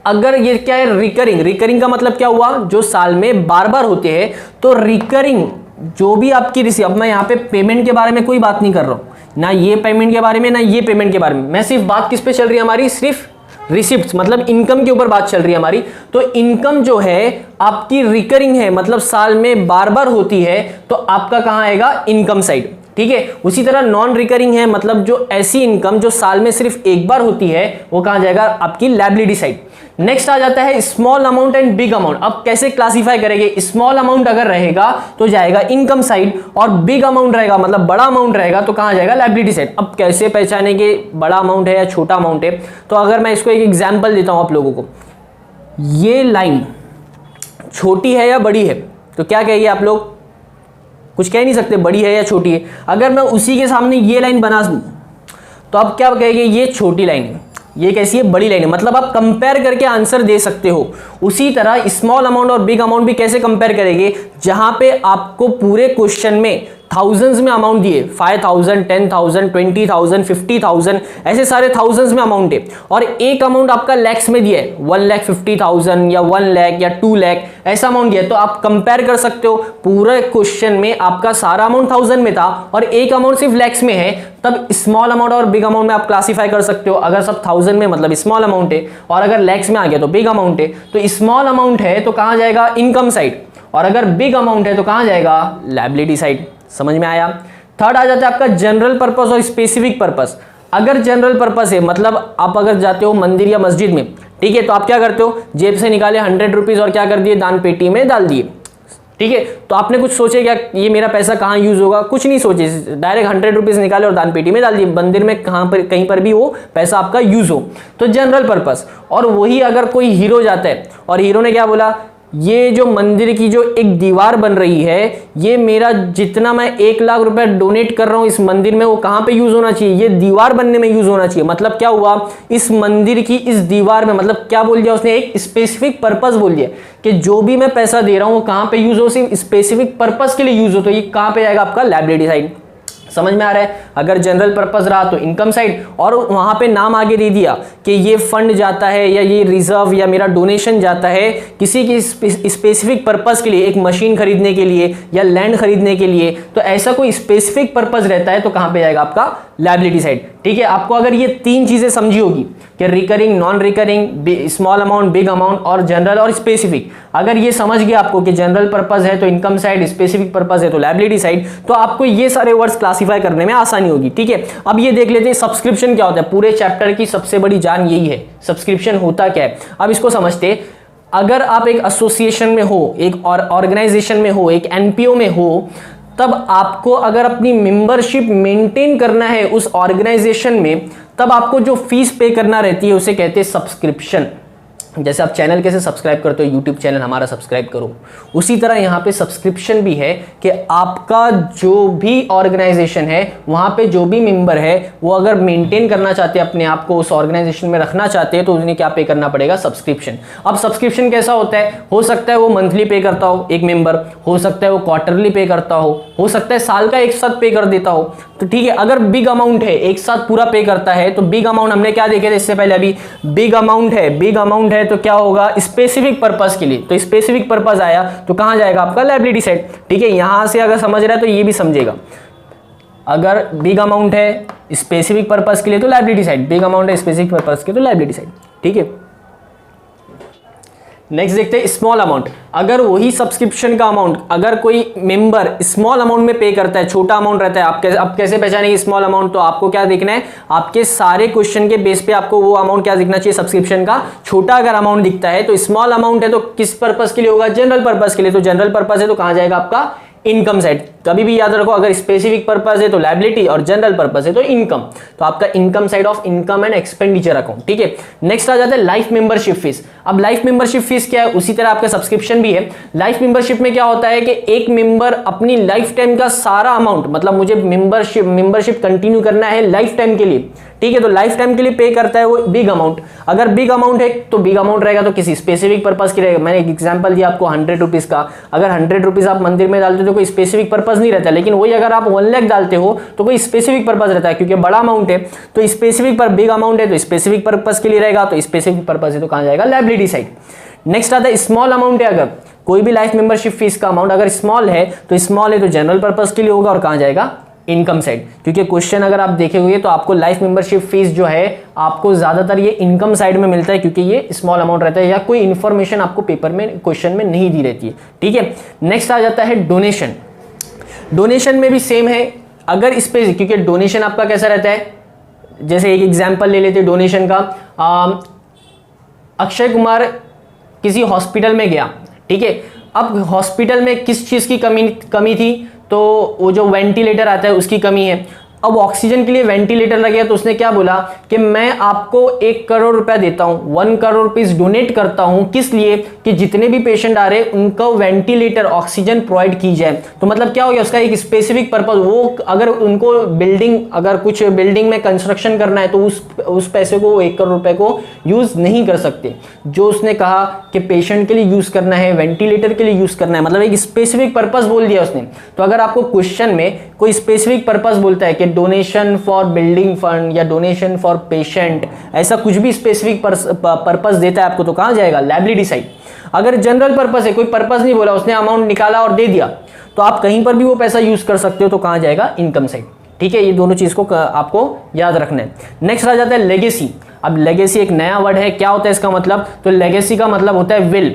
अगर ये क्या है रिकरिंग, रिकरिंग का मतलब क्या हुआ, जो साल में बार बार होते हैं, तो रिकरिंग जो भी आपकी रिसिप्ट, अब मैं यहाँ पे पेमेंट के बारे में कोई बात नहीं कर रहा हूँ, ना ये पेमेंट के बारे में ना ये पेमेंट के बारे में, मैं सिर्फ बात किस पे चल रही है हमारी, सिर्फ रिसिप्ट मतलब इनकम के ऊपर बात चल रही है हमारी। तो इनकम जो है आपकी रिकरिंग है, मतलब साल में बार बार होती है, तो आपका कहां आएगा, इनकम साइड, ठीक है। उसी तरह नॉन रिकरिंग है, मतलब जो ऐसी इनकम जो साल में सिर्फ एक बार होती है वो कहां जाएगा, आपकी लायबिलिटी साइड। नेक्स्ट आ जाता है small amount and big amount. अब कैसे क्लासिफाई करेंगे, स्मॉल अमाउंट अगर रहेगा तो जाएगा इनकम साइड, और बिग अमाउंट रहेगा मतलब बड़ा अमाउंट रहेगा तो कहां जाएगा, लायबिलिटी साइड। अब कैसे पहचानेंगे बड़ा अमाउंट है या छोटा अमाउंट है, तो अगर मैं इसको एक एग्जांपल देता हूं आप लोगों को, ये लाइन छोटी है या बड़ी है, तो क्या कहेंगे आप लोग, कुछ कह नहीं सकते बड़ी है या छोटी है। अगर मैं उसी के सामने ये लाइन बना दूं तो आप क्या कहेंगे, ये छोटी लाइन है, ये कैसी है, बड़ी लाइन है। मतलब आप कंपेयर करके आंसर दे सकते हो। उसी तरह स्मॉल अमाउंट और बिग अमाउंट भी कैसे कंपेयर करेंगे, जहां पे आपको पूरे क्वेश्चन में थाउजेंड्स में अमाउंट दिए, 5,000, 10,000, 20,000, 50,000, ऐसे सारे थाउजेंड्स में अमाउंट है, और एक अमाउंट आपका लैक्स में दिया है, 1,50,000 या 1 लाख या 2 लाख ऐसा अमाउंट दिया है। तो आप कंपेयर कर सकते हो, पूरे क्वेश्चन में आपका सारा अमाउंट 1000 में था और एक अमाउंट सिर्फ लैक्स में है, तब स्मॉल अमाउंट और बिग अमाउंट में आप क्लासीफाई कर सकते हो। अगर सब 1000 में मतलब स्मॉल अमाउंट है, और अगर लैक्स में आ गया तो बिग अमाउंट है। तो स्मॉल अमाउंट है तो कहां जाएगा, इनकम साइड, और अगर बिग अमाउंट है तो कहां जाएगा, लायबिलिटी साइड। समझ में आया। थर्ड आ जाता है आपका जनरल पर्पस और स्पेसिफिक पर्पस। अगर जनरल पर्पस है, मतलब आप अगर जाते हो मंदिर या मस्जिद में, ठीक है, तो आप क्या करते हो, जेब से निकाले 100 रुपीज और क्या कर दिए, दान पेटी में डाल दिए। ठीक है, तो आपने कुछ सोचे क्या, ये मेरा पैसा कहाँ यूज होगा, कुछ नहीं सोचे, डायरेक्ट 100 रुपीज निकाले और दान पेटी में डाल दिए। मंदिर में कहाँ पर, कहीं पर भी वो पैसा आपका यूज हो, तो जनरल पर्पस। और वही अगर कोई हीरो जाता है और हीरो ने क्या बोला, ये जो मंदिर की जो एक दीवार बन रही है, ये मेरा जितना मैं 1 लाख रुपए डोनेट कर रहा हूं इस मंदिर में, वो कहां पे यूज होना चाहिए, ये दीवार बनने में यूज होना चाहिए। मतलब क्या हुआ, इस मंदिर की इस दीवार में, मतलब क्या बोल दिया उसने, एक स्पेसिफिक पर्पस बोल दिया कि जो भी मैं पैसा दे रहा हूं वो कहां पे यूज हो, सिर्फ स्पेसिफिक पर्पस के लिए यूज हो। तो ये कहां पे आएगा आपका, लायबिलिटी साइड। समझ में आ रहा है। अगर जनरल पर्पस रहा तो इनकम साइड, और वहां पे नाम आगे दे दिया कि ये फंड जाता है या ये रिजर्व या मेरा डोनेशन जाता है किसी की स्पेसिफिक पर्पस के लिए, एक मशीन खरीदने के लिए या लैंड खरीदने के लिए, तो ऐसा कोई स्पेसिफिक पर्पस रहता है तो कहां पे जाएगा आपका, लायबिलिटी साइड। ठीक है, आपको अगर ये 3 चीजें समझी होगी कि recurring, non recurring, small amount, big amount और जनरल और स्पेसिफिक, अगर ये समझ गया आपको कि जनरल पर्पस है तो इनकम साइड, स्पेसिफिक पर्पस है तो लायबिलिटी साइड, तो आपको ये सारे वर्ड्स क्लासिफाई करने में आसानी होगी। ठीक है, अब ये देख लेते हैं सब्सक्रिप्शन क्या होता है। पूरे चैप्टर की सबसे बड़ी जान यही है, सब्सक्रिप्शन होता क्या है। अब इसको समझते हैं। अगर आप एक एसोसिएशन में हो, एक ऑर्गेनाइजेशन में हो, एक एनपीओ में हो, तब आपको अगर अपनी मेंबरशिप मेंटेन करना है उस ऑर्गेनाइजेशन में, तब आपको जो फीस पे करना रहती है उसे कहते हैं सब्सक्रिप्शन। जैसे आप चैनल कैसे सब्सक्राइब करते हो, यूट्यूब चैनल हमारा सब्सक्राइब करो, उसी तरह यहाँ पे सब्सक्रिप्शन भी है कि आपका जो भी ऑर्गेनाइजेशन है वहाँ पे जो भी मेंबर है वो अगर मेंटेन करना चाहते हैं अपने आप को, उस ऑर्गेनाइजेशन में रखना चाहते हैं, तो उन्हें क्या पे करना पड़ेगा, सब्सक्रिप्शन। अब सब्सक्रिप्शन कैसा होता है, हो सकता है वो मंथली पे करता हो एक मेंबर, हो सकता है वो क्वार्टरली पे करता हो सकता है साल का एक साथ पे कर देता हो। तो ठीक है, अगर बिग अमाउंट है, एक साथ पूरा पे करता है, तो बिग अमाउंट हमने क्या देखे थे इससे पहले, अभी बिग अमाउंट है तो क्या होगा, स्पेसिफिक पर्पस के लिए। तो स्पेसिफिक पर्पस आया तो कहां जाएगा आपका, लायबिलिटी साइड। ठीक है, यहां से अगर समझ रहा है तो ये भी समझेगा, अगर बिग अमाउंट है स्पेसिफिक पर्पस के लिए तो लायबिलिटी साइड, बिग अमाउंट है स्पेसिफिक पर्पस के तो लायबिलिटी साइड। ठीक है, नेक्स्ट देखते हैं स्मॉल अमाउंट। अगर वही सब्सक्रिप्शन का अमाउंट अगर कोई मेंबर स्मॉल अमाउंट में पे करता है, छोटा अमाउंट रहता है, आप कैसे पहचानेंगे स्मॉल अमाउंट, तो आपको क्या देखना है, आपके सारे क्वेश्चन के बेस पे आपको वो अमाउंट क्या दिखना चाहिए, सब्सक्रिप्शन का छोटा अगर अमाउंट दिखता है तो स्मॉल अमाउंट है, तो किस पर्पस के लिए होगा, जनरल पर्पस के लिए। तो जनरल पर्पस है तो कहां जाएगा आपका, इनकम साइड। कभी भी याद रखो, अगर स्पेसिफिक पर्पस है तो लायबिलिटी और जनरल पर्पस है तो इनकम, तो आपका income side of income and expenditure account. ठीक है, नेक्स्ट आ जाता है लाइफ मेंबरशिप फीस। अब लाइफ मेंबरशिप फीस क्या है, उसी तरह आपका सब्सक्रिप्शन भी है। लाइफ मेंबरशिप में क्या होता है कि एक मेंबर अपनी लाइफ टाइम का सारा अमाउंट, मतलब मुझे मेंबरशिप कंटिन्यू करना है लाइफ टाइम के लिए, ठीक है, तो लाइफ टाइम के लिए पे करता है वो बिग अमाउंट। अगर बिग अमाउंट है तो बिग अमाउंट रहेगा तो किसी स्पेसिफिक पर्पस की रहेगा। मैंने एक एग्जांपल दिया आपको 100 रुपीज का, अगर 100 रुपीज आप मंदिर में डालते हो तो कोई स्पेसिफिक पर्पस नहीं रहता, लेकिन वही अगर आप 1 लाख डालते हो तो कोई स्पेसिफिक पर्पस रहता है, क्योंकि बड़ा अमाउंट है तो स्पेसिफिक पर बिग अमाउंट है तो स्पेसिफिक पर्पस के लिए रहेगा, तो स्पेसिफिक पर्पस है तो कहां जाएगा, लायबिलिटी साइड। नेक्स्ट आता है स्मॉल अमाउंट है। अगर कोई भी लाइफ मेंबरशिप फीस का अमाउंट अगर स्मॉल है तो जनरल पर्पस के लिए होगा और कहां जाएगा, इनकम साइड। क्योंकि क्वेश्चन अगर आप देखेंगे तो आपको लाइफ मेंबरशिप फीस जो है आपको ज्यादातर ये इनकम साइड में मिलता है, क्योंकि ये स्मॉल अमाउंट रहता है या कोई इंफॉर्मेशन आपको पेपर में क्वेश्चन में नहीं दी रहती है। ठीक है, नेक्स्ट आ जाता है डोनेशन। डोनेशन में भी सेम है, अगर इस पे, क्योंकि डोनेशन आपका कैसा रहता है, जैसे एक एग्जांपल ले लेते हैं डोनेशन का। अक्षय कुमार किसी हॉस्पिटल में गया, ठीक है, अब हॉस्पिटल में किस चीज की कमी थी, तो वो जो वेंटिलेटर आता है उसकी कमी है। अब ऑक्सीजन के लिए वेंटिलेटर लगे तो उसने क्या बोला कि मैं आपको 1 करोड़ रुपया देता हूं, 1 करोड़ रुपीज डोनेट करता हूं, किस लिए कि जितने भी पेशेंट आ रहे हैं उनको वेंटिलेटर ऑक्सीजन प्रोवाइड की जाए। तो मतलब क्या हो गया, उसका एक स्पेसिफिक पर्पज, वो अगर उनको बिल्डिंग, अगर कुछ बिल्डिंग में कंस्ट्रक्शन करना है तो उस पैसे को 1 करोड़ रुपए को यूज नहीं कर सकते। जो उसने कहा कि पेशेंट के लिए यूज करना है, वेंटिलेटर के लिए यूज करना है, मतलब एक स्पेसिफिक पर्पज बोल दिया उसने। तो अगर आपको क्वेश्चन में कोई स्पेसिफिक पर्पज बोलता है कि डोनेशन फॉर बिल्डिंग फंड या डोनेशन फॉर पेशेंट, ऐसा कुछ भी स्पेसिफिक पर्पज देता है आपको, तो कहां जाएगा, लायबिलिटी साइड। अगर जनरल पर्पज है, कोई पर्पज नहीं बोला, उसने अमाउंट निकाला और दे दिया, तो आप कहीं पर भी वो पैसा यूज कर सकते हो, तो कहां जाएगा, इनकम साइड। ठीक है, ये दोनों चीज को आपको याद रखना है। नेक्स्ट आ जाता है लेगेसी। अब लेगेसी एक नया वर्ड है, क्या होता है इसका मतलब, तो लेगेसी का मतलब होता है विल।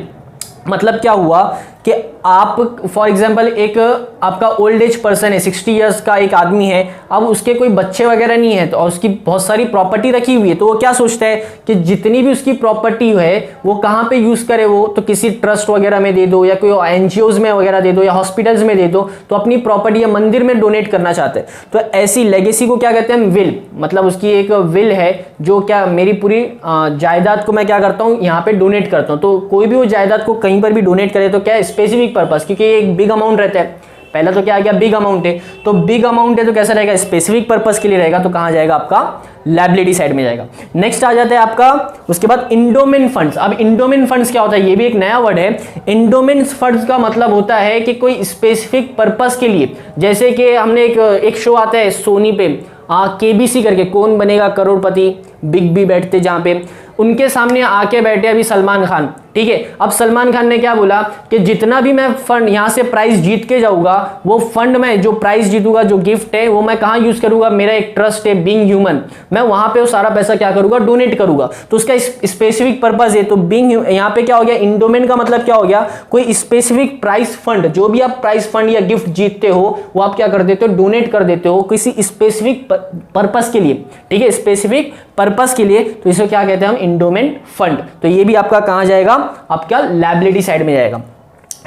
मतलब क्या हुआ कि आप फॉर एग्जाम्पल एक आपका ओल्ड एज पर्सन है, 60 इयर्स का एक आदमी है, अब उसके कोई बच्चे वगैरह नहीं है, तो उसकी बहुत सारी प्रॉपर्टी रखी हुई है, तो वो क्या सोचता है कि जितनी भी उसकी प्रॉपर्टी है वो कहाँ पे यूज करे, वो तो किसी ट्रस्ट वगैरह में दे दो या कोई एनजीओज में वगैरह दे दो या हॉस्पिटल्स में दे दो, तो अपनी प्रॉपर्टी या मंदिर में डोनेट करना चाहते हैं। तो ऐसी लेगेसी को क्या कहते हैं, विल। मतलब उसकी एक विल है जो क्या मेरी पूरी जायदाद को मैं क्या करता हूँ, यहाँ पे डोनेट करता हूँ। तो कोई भी वो जायदाद को कहीं पर भी डोनेट करे तो क्या, स्पेसिफिक पर्पस, क्योंकि एक बिग अमाउंट रहता है। पहला तो क्या आ गया, बिग अमाउंट है, तो बिग अमाउंट है तो कैसा रहेगा, स्पेसिफिक पर्पस के लिए रहेगा, तो कहां जाएगा, आपका लायबिलिटी साइड में जाएगा। नेक्स्ट आ जाता है आपका उसके बाद इंडोमेंट फंड्स। अब इंडोमेंट फंड्स क्या होता है, ये भी एक नया वर्ड है। इंडोमेंट फंड्स का मतलब होता है कि कोई स्पेसिफिक पर्पस के लिए, जैसे कि हमने एक शो आता है सोनी पे, केबीसी करके, कौन बनेगा करोड़पति, बिग बी बैठते, जहां पे उनके सामने आके बैठे अभी सलमान खान। ठीक है, अब सलमान खान ने क्या बोला कि जितना भी मैं फंड यहां से प्राइज जीत के जाऊंगा, वो फंड में जो प्राइज जीतूंगा, जो गिफ्ट है, वो मैं कहां यूज करूंगा, मेरा एक ट्रस्ट है बीइंग ह्यूमन, मैं वहां पे वो सारा पैसा क्या करूंगा, डोनेट करूंगा। तो उसका स्पेसिफिक पर्पस है। तो बीइंग यहां पे क्या हो गया, इंडोमेंट का मतलब क्या हो गया, कोई स्पेसिफिक प्राइज फंड, जो भी आप प्राइज फंड या गिफ्ट जीतते हो वो आप क्या कर देते हो, डोनेट कर देते हो किसी स्पेसिफिक पर्पस के लिए। ठीक है, स्पेसिफिक पर्पस के लिए, तो इसे क्या कहते हैं हम, इंडोमेंट फंड। तो ये भी आपका कहां जाएगा, आपका लायबिलिटी साइड में जाएगा।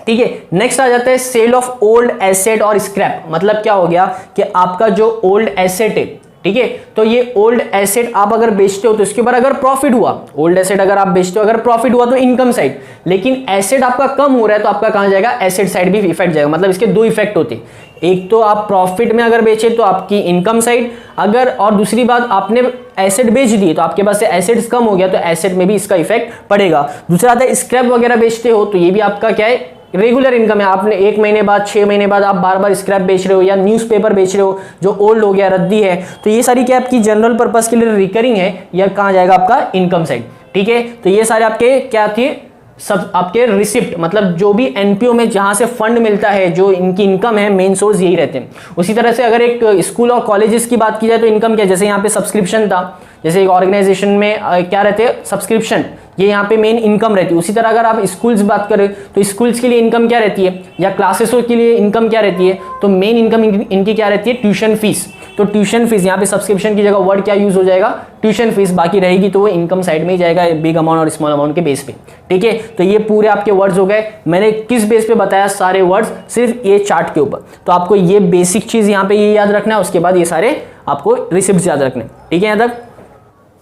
ठीक है, नेक्स्ट आ जाता है सेल ऑफ ओल्ड एसेट और स्क्रैप। मतलब क्या हो गया कि आपका जो ओल्ड एसेट है, ठीक है, तो ये ओल्ड एसेट आप अगर बेचते हो तो इसके ऊपर अगर प्रॉफिट हुआ, ओल्ड एसेट अगर आप बेचते हो अगर प्रॉफिट हुआ तो इनकम साइड, लेकिन एसेट आपका कम हो रहा है तो आपका कहां जाएगा, एसेट साइड भी इफेक्ट जाएगा। मतलब इसके दो इफेक्ट होते हैं, एक तो आप प्रॉफिट में अगर बेचे तो आपकी इनकम साइड, अगर और दूसरी बात आपने एसेट बेच दिए तो आपके पास से एसेट्स कम हो गया तो एसेट में भी इसका इफेक्ट पड़ेगा। दूसरा आता है स्क्रैप वगैरह बेचते हो तो ये भी आपका क्या है, रेगुलर इनकम है। आपने 1 महीने बाद, 6 महीने बाद आप बार बार स्क्रैप बेच रहे हो या न्यूज़पेपर बेच रहे हो जो ओल्ड हो गया, रद्दी है, तो ये सारी क्या आपकी जनरल पर्पस के लिए रिकरिंग है, या कहां जाएगा आपका इनकम साइड। ठीक है, तो ये सारे आपके क्या थे, सब आपके रिसिप्ट, मतलब जो भी एनपीओ में जहां से फंड मिलता है, जो इनकी इनकम है, मेन सोर्स यही रहते हैं। उसी तरह से अगर एक स्कूल और कॉलेजेस की बात की जाए तो इनकम क्या, जैसे यहाँ पे सब्सक्रिप्शन था, जैसे एक ऑर्गेनाइजेशन में क्या रहते हैं, सब्सक्रिप्शन, ये यहाँ पे मेन इनकम रहती है। उसी तरह अगर आप स्कूल्स बात करें तो स्कूल्स के लिए इनकम क्या रहती है, या क्लासेसों के लिए इनकम क्या रहती है, तो मेन इनकम इनकी क्या रहती है, ट्यूशन फीस। तो ट्यूशन फीस, यहाँ पे सब्सक्रिप्शन की जगह वर्ड क्या यूज हो जाएगा, ट्यूशन फीस, बाकी रहेगी तो वो इनकम साइड में ही जाएगा, बिग अमाउंट और स्मॉल अमाउंट के बेस पे। ठीक है, तो ये पूरे आपके वर्ड्स हो गए। मैंने किस बेस पे बताया, सारे वर्ड्स सिर्फ ये चार्ट के ऊपर। तो आपको ये बेसिक चीज यहाँ पे ये याद रखना है, उसके बाद ये सारे आपको रिसिप्ट याद रखने। ठीक है, यहाँ तक।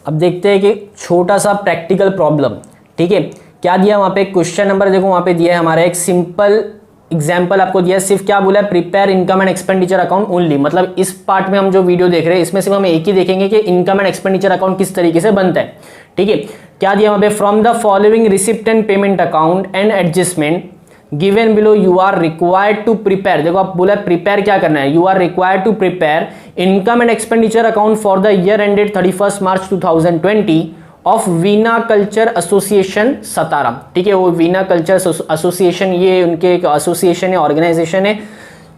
अब देखते हैं कि छोटा सा प्रैक्टिकल प्रॉब्लम। ठीक है, क्या दिया वहां पे, क्वेश्चन नंबर देखो वहां पे दिया है हमारा, एक सिंपल एग्जाम्पल आपको दिया है, सिर्फ क्या बोला है, prepare income and expenditure account only. मतलब इस पार्ट में हम जो वीडियो देख रहे हैं इसमें सिर्फ हम एक ही देखेंगे कि इनकम एंड एक्सपेंडिचर अकाउंट किस तरीके से बनता है। ठीक है, क्या दिया वहां पे, from the following receipt and payment account and adjustment given below you are required to prepare. देखो आप बोला प्रिपेयर क्या करना है, you are required to prepare income and expenditure account for the year ended 31 March 2020 of Veena culture association Satara. ठीक है, वो Veena culture association, ये उनके एक एसोसिएशन है, ऑर्गेनाइजेशन है,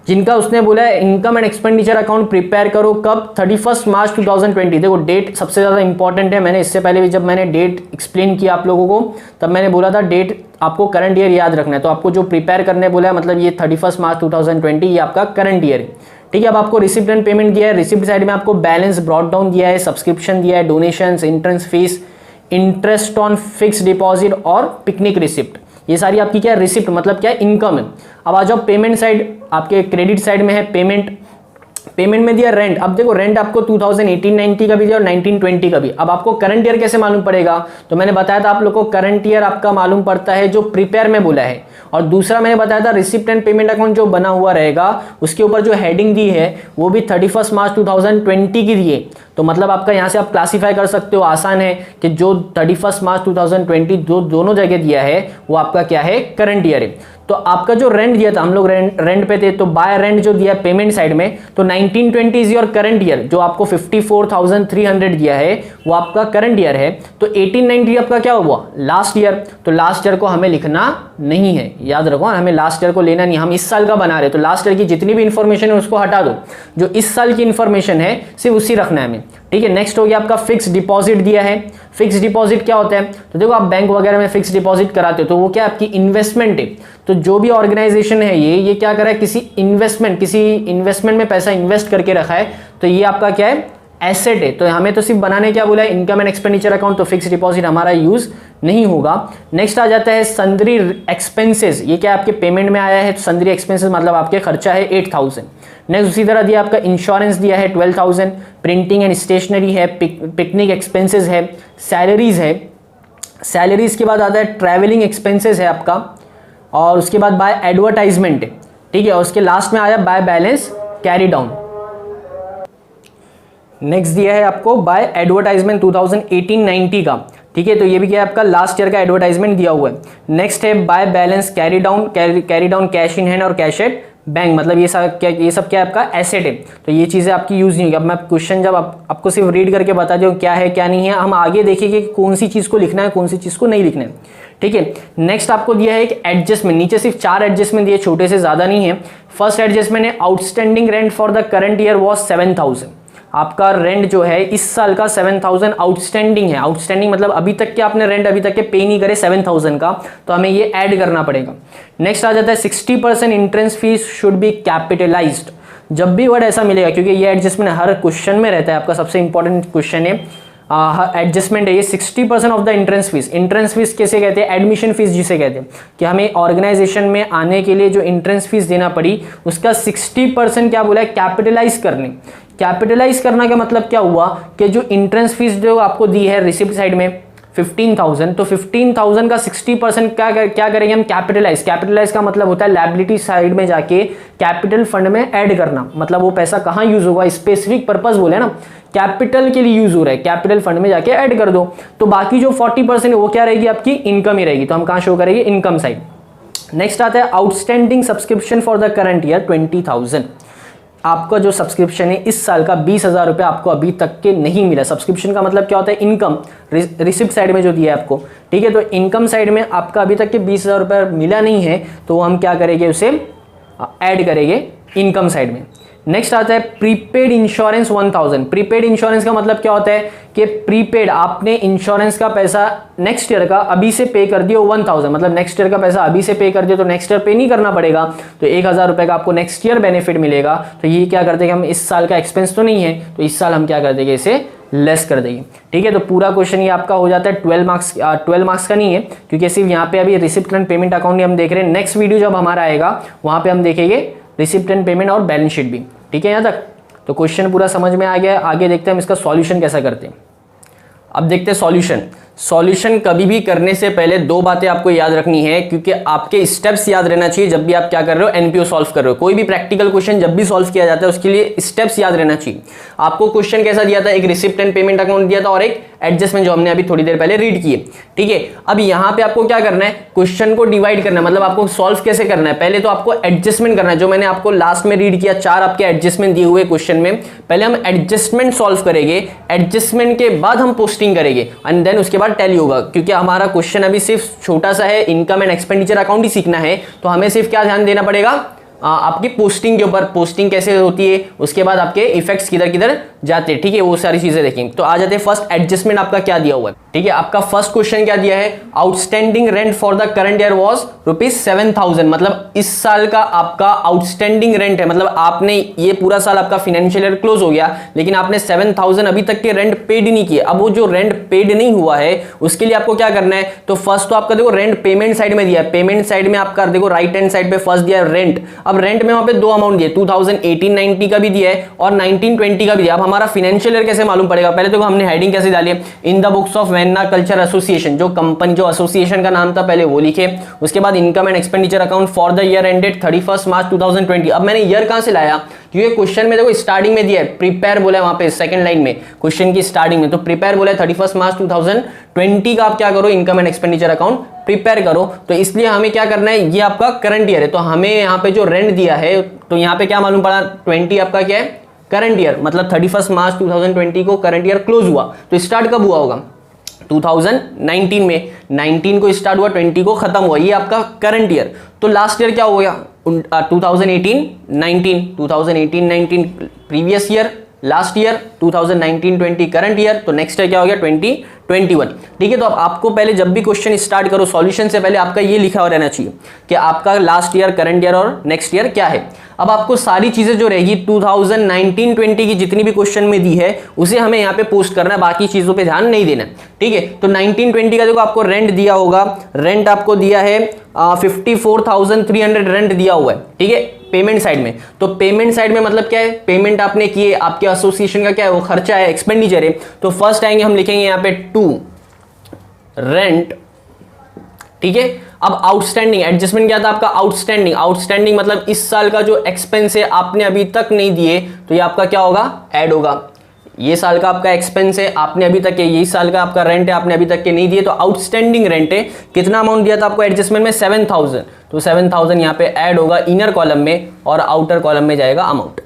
जिनका उसने बोला है income and expenditure account prepare करो कब, 31 मार्च 2020। देखो डेट सबसे ज़्यादा इंपॉर्टेंट है। मैंने इससे पहले भी जब मैंने डेट एक्सप्लेन किया आप लोगों को तब मैंने बोला था डेट आपको करंट ईयर याद रखना है। तो आपको जो प्रिपेयर करने बोला है मतलब ये 31 मार्च 2020 ये आपका करंट ईयर है। ठीक है, अब आपको रिसिप्ट एंड पेमेंट दिया है, रिसिप्ट साइड में आपको बैलेंस ब्रॉट डाउन दिया है, सब्सक्रिप्शन दिया है, donations, entrance fees, interest on fix deposit और पिकनिक रिसिप्ट, ये सारी आपकी क्या रिसिप्ट मतलब क्या इनकम है। अब आ जाओ पेमेंट साइड, आपके क्रेडिट साइड में है पेमेंट, पेमेंट में दिया रेंट। अब देखो रेंट आपको 2018-19 का भी दिया और 1920 का भी। अब आपको करंट ईयर कैसे मालूम पड़ेगा? तो मैंने बताया था आप लोग को करंट ईयर आपका मालूम पड़ता है जो प्रिपेयर में बोला है, और दूसरा मैंने बताया था रिसिप्ट एंड पेमेंट अकाउंट जो बना हुआ रहेगा उसके ऊपर जो हेडिंग दी है वो भी 31 मार्च 2020 की दी है। तो मतलब आपका यहाँ से आप क्लासीफाई कर सकते हो, आसान है कि जो 31 मार्च 2020 जो दोनों जगह दिया है वो आपका क्या है? करंट ईयर है। तो आपका जो रेंट दिया था, हम लोग रेंट पे थे, तो बाय रेंट जो दिया पेमेंट साइड में, तो 1920 इज योर करंट ईयर। जो आपको 54,300 दिया है वो आपका करंट ईयर है। तो 1890 आपका क्या हुआ? Last year. तो लास्ट ईयर को हमें लिखना नहीं है, याद रखो, हमें लास्ट ईयर को लेना नहीं, हम इस साल का बना रहे। तो लास्ट ईयर की जितनी भी इंफॉर्मेशन है उसको हटा दो, जो इस साल की इंफॉर्मेशन है सिर्फ उसी रखना है हमें, ठीक है। नेक्स्ट हो गया आपका फिक्स डिपॉजिट दिया है। फिक्स डिपॉजिट क्या होता है? तो देखो आप बैंक वगैरह में फिक्स डिपॉजिट कराते हो तो वो क्या आपकी इन्वेस्टमेंट है। तो जो भी ऑर्गेनाइजेशन है ये क्या कर रहा है? किसी इन्वेस्टमेंट में पैसा इन्वेस्ट करके रखा है, तो ये आपका क्या है? एसेट है। तो हमें तो सिर्फ बनाने क्या बोला है? Income and expenditure account. तो फिक्स डिपॉजिट हमारा यूज नहीं होगा। नेक्स्ट आ जाता है सन्ड्री एक्सपेंसेस। ये क्या आपके पेमेंट में आया है? तो सन्ड्री एक्सपेंसेस मतलब आपके खर्चा है 8,000। नेक्स्ट उसी तरह दिया आपका इंश्योरेंस दिया है 12,000, प्रिंटिंग एंड स्टेशनरी है, पिकनिक एक्सपेंसेस है, सैलरीज है। सैलरीज के बाद आता है ट्रैवलिंग एक्सपेंसेस है आपका, और उसके बाद बाय एडवर्टाइजमेंट है, ठीक है। और उसके लास्ट में आया by balance carry down. Next दिया है आपको बाय एडवर्टाइजमेंट 2018-19 का, ठीक है। तो ये भी क्या है? आपका लास्ट ईयर का एडवर्टाइजमेंट दिया हुआ है। नेक्स्ट है by balance carry down cash in hand और कैश एट बैंक, मतलब ये सब क्या है? आपका एसेट है। तो ये चीज़ें आपकी यूज नहीं होगी। अब मैं क्वेश्चन जब आपको सिर्फ रीड करके बता दूँ क्या है क्या नहीं है, हम आगे देखेंगे कि कौन सी चीज़ को लिखना है कौन सी चीज़ को नहीं लिखना है, ठीक है। नेक्स्ट आपको दिया है एक एडजस्टमेंट। नीचे सिर्फ 4 एडजस्टमेंट दिए, छोटे से ज़्यादा नहीं है। फर्स्ट एडजस्टमेंट है outstanding rent for the current year was 7,000। आपका रेंट जो है इस साल का 7,000 आउटस्टैंडिंग है। आउटस्टैंडिंग मतलब अभी तक के आपने रेंट अभी तक के पे नहीं करे 7,000 का, तो हमें ये ऐड करना पड़ेगा। नेक्स्ट आ जाता है 60% entrance fees should be capitalised. जब भी वर्ड ऐसा मिलेगा, क्योंकि ये एडजस्टमेंट हर क्वेश्चन में रहता है, आपका सबसे इंपॉर्टेंट क्वेश्चन है एडजस्टमेंट है ये 60% of the entrance fees. Entrance fees कैसे कहते हैं? एडमिशन फीस जिसे कहते हैं, कि हमें ऑर्गेनाइजेशन में आने के लिए जो इंट्रेंस फीस देना पड़ी उसका 60% क्या बोला है? कैपिटलाइज करने। कैपिटलाइज करना का मतलब क्या हुआ कि जो इंट्रेंस फीस जो आपको दी है रिसिप्ट साइड में 15,000, तो 15,000 का 60% क्या करेंगे हम? कैपिटलाइज का मतलब होता है लायबिलिटी साइड में जाके कैपिटल फंड में ऐड करना। मतलब वो पैसा कहाँ यूज होगा? स्पेसिफिक पर्पस बोले ना, कैपिटल के लिए यूज हो रहा है, कैपिटल फंड में जाके ऐड कर दो। तो बाकी जो 40% है वो क्या रहेगी? आपकी इनकम ही रहेगी। तो हम कहाँ शो करेंगे? Income side. नेक्स्ट आता है outstanding subscription for the current year 20,000। आपका जो सब्सक्रिप्शन है इस साल का 20,000 रुपये आपको अभी तक के नहीं मिला। सब्सक्रिप्शन का मतलब क्या होता है? इनकम, रिसिप्ट साइड में जो दिया है आपको, ठीक है। तो इनकम साइड में आपका अभी तक के 20,000 रुपये मिला नहीं है, तो हम क्या करेंगे? उसे ऐड करेंगे इनकम साइड में। नेक्स्ट आता है प्रीपेड इंश्योरेंस 1,000। प्रीपेड इंश्योरेंस का मतलब क्या होता है कि प्रीपेड आपने इंश्योरेंस का पैसा नेक्स्ट ईयर का अभी से पे कर दिया 1,000, मतलब नेक्स्ट ईयर का पैसा अभी से पे कर दिया तो नेक्स्ट ईयर पे नहीं करना पड़ेगा, तो 1,000 रुपये का आपको नेक्स्ट ईयर बेनिफिट मिलेगा। तो ये क्या करते हैं? हम इस साल का एक्सपेंस तो नहीं है, तो इस साल हम क्या कर देंगे? इसे लेस कर देंगे, ठीक है। तो पूरा क्वेश्चन ये आपका हो जाता है 12 मार्क्स का नहीं है, क्योंकि सिर्फ यहाँ पे अभी रिसिप्ट एंड पेमेंट अकाउंट हम देख रहे हैं। नेक्स्ट वीडियो जब हमारा आएगा वहाँ पे हम देखेंगे रिसिप्ट एंड पेमेंट और बैलेंस शीट भी, ठीक है। यहाँ तक तो क्वेश्चन पूरा समझ में आ गया। आगे देखते हैं हम इसका सॉल्यूशन कैसा करते हैं। अब देखते हैं सॉल्यूशन कभी भी करने से पहले 2 बातें आपको याद रखनी है, क्योंकि आपके स्टेप्स याद रहना चाहिए जब भी आप क्या कर रहे हो? एनपीओ सॉल्व कर रहे हो। कोई भी प्रैक्टिकल क्वेश्चन जब भी सॉल्व किया जाता है उसके लिए स्टेप्स याद रहना चाहिए। आपको क्वेश्चन कैसा दिया था? एक रिसिप्ट एंड पेमेंट अकाउंट दिया था और एक एडजस्टमेंट जो हमने अभी थोड़ी देर पहले रीड किए, ठीक है। अब यहाँ पे आपको क्या करना है? क्वेश्चन को डिवाइड करना है, मतलब आपको सॉल्व कैसे करना है? पहले तो आपको एडजस्टमेंट करना है, जो मैंने आपको लास्ट में रीड किया 4 आपके एडजस्टमेंट दिए हुए क्वेश्चन में। पहले हम एडजस्टमेंट सॉल्व करेंगे, एडजस्टमेंट के बाद हम पोस्टिंग करेंगे एंड देन उसके बाद टैली होगा, क्योंकि हमारा क्वेश्चन अभी सिर्फ छोटा सा है, इनकम एंड एक्सपेंडिचर अकाउंट ही सीखना है। तो हमें सिर्फ क्या ध्यान देना पड़ेगा? आपकी पोस्टिंग के ऊपर, पोस्टिंग कैसे होती है, उसके बाद आपके इफेक्ट्स किधर किधर जाते हैं, ठीक है, वो सारी चीजें देखेंगे। तो आ जाते हैं फर्स्ट एडजस्टमेंट आपका क्या दिया हुआ है, ठीक है। आपका फर्स्ट क्वेश्चन क्या दिया है? Outstanding rent for the current year was ₹7,000, मतलब इस साल का आपका आउटस्टैंडिंग रेंट है, मतलब आपने ये पूरा साल आपका फाइनेंशियल ईयर क्लोज हो गया, लेकिन आपने 7,000 अभी तक के रेंट पेड नहीं किए। अब वो जो रेंट पेड नहीं हुआ है उसके लिए आपको क्या करना है? तो फर्स्ट तो आपका देखो रेंट पेमेंट साइड में दिया है, पेमेंट साइड में आपका देखो राइट हैंड साइड पे फर्स्ट दिया है रेंट। अब अब रेंट में वहां पे दो अमाउंट दिए, 2018-19 का भी दिया है और 1920 का भी दिया। अब हमारा फाइनेंशियल ईयर कैसे मालूम पड़ेगा? पहले तो हमने हेडिंग कैसे डाली है, in the books of Venna culture association, जो कंपनी जो एसोसिएशन का नाम था पहले वो लिखे। उसके बाद income and expenditure account for the year ended 31 March 2020। अब मैंने ईयर कहां से लाया? क्योंकि क्वेश्चन में देखो स्टार्टिंग में दिया है प्रिपेयर बोला है, वहां पे सेकंड लाइन में क्वेश्चन की स्टार्टिंग में तो प्रिपेयर बोला है 31 मार्च 2020 का आप क्या करो, income and expenditure account prepare करो। तो इसलिए हमें क्या करना है, ये आपका करंट ईयर है, तो हमें यहाँ पे जो रेंट दिया है तो यहाँ पे क्या मालूम पड़ा, 20 आपका क्या है, करंट ईयर, मतलब 31 मार्च 2020 को करंट ईयर क्लोज हुआ। तो स्टार्ट कब हुआ होगा? 2019 में, 19 को स्टार्ट हुआ, 20 को खत्म हुआ, ये आपका करंट ईयर। तो लास्ट ईयर क्या हो गया? 2018-19 previous year, last year 2019-20 current year, तो नेक्स्ट ईयर क्या हो गया? 2021। ठीक है, तो अब आपको पहले जब भी क्वेश्चन स्टार्ट करो सॉल्यूशन से पहले आपका ये लिखा हुआ रहना चाहिए कि आपका लास्ट ईयर, करंट ईयर और नेक्स्ट ईयर क्या है। अब आपको सारी चीजें जो रहेगी 2019-20 की जितनी भी क्वेश्चन में दी है उसे हमें यहाँ पे पोस्ट करना है, बाकी चीजों पे ध्यान नहीं देना। ठीक है, तो 19-20 का देखो आपको रेंट दिया होगा, रेंट आपको दिया है 54,300 रेंट दिया हुआ है। ठीक है, पेमेंट साइड में, तो पेमेंट साइड में मतलब क्या है, पेमेंट आपने किए, आपके एसोसिएशन का क्या है, वो खर्चा है, एक्सपेंडिचर है। तो फर्स्ट आएंगे हम लिखेंगे यहाँ पे टू रेंट। ठीक है, अब आउटस्टैंडिंग एडजस्टमेंट क्या था आपका? आउटस्टैंडिंग, आउटस्टैंडिंग मतलब इस साल का जो एक्सपेंस है आपने अभी तक नहीं दिए, तो ये आपका क्या होगा? ऐड होगा। ये साल का आपका एक्सपेंस है, आपने अभी तक, ये साल का आपका रेंट है, आपने अभी तक के नहीं दिए, तो आउटस्टैंडिंग रेंट है। कितना अमाउंट दिया था आपको एडजस्टमेंट में? 7,000, तो 7,000 यहाँ पे ऐड होगा इनर कॉलम में और आउटर कॉलम में जाएगा अमाउंट।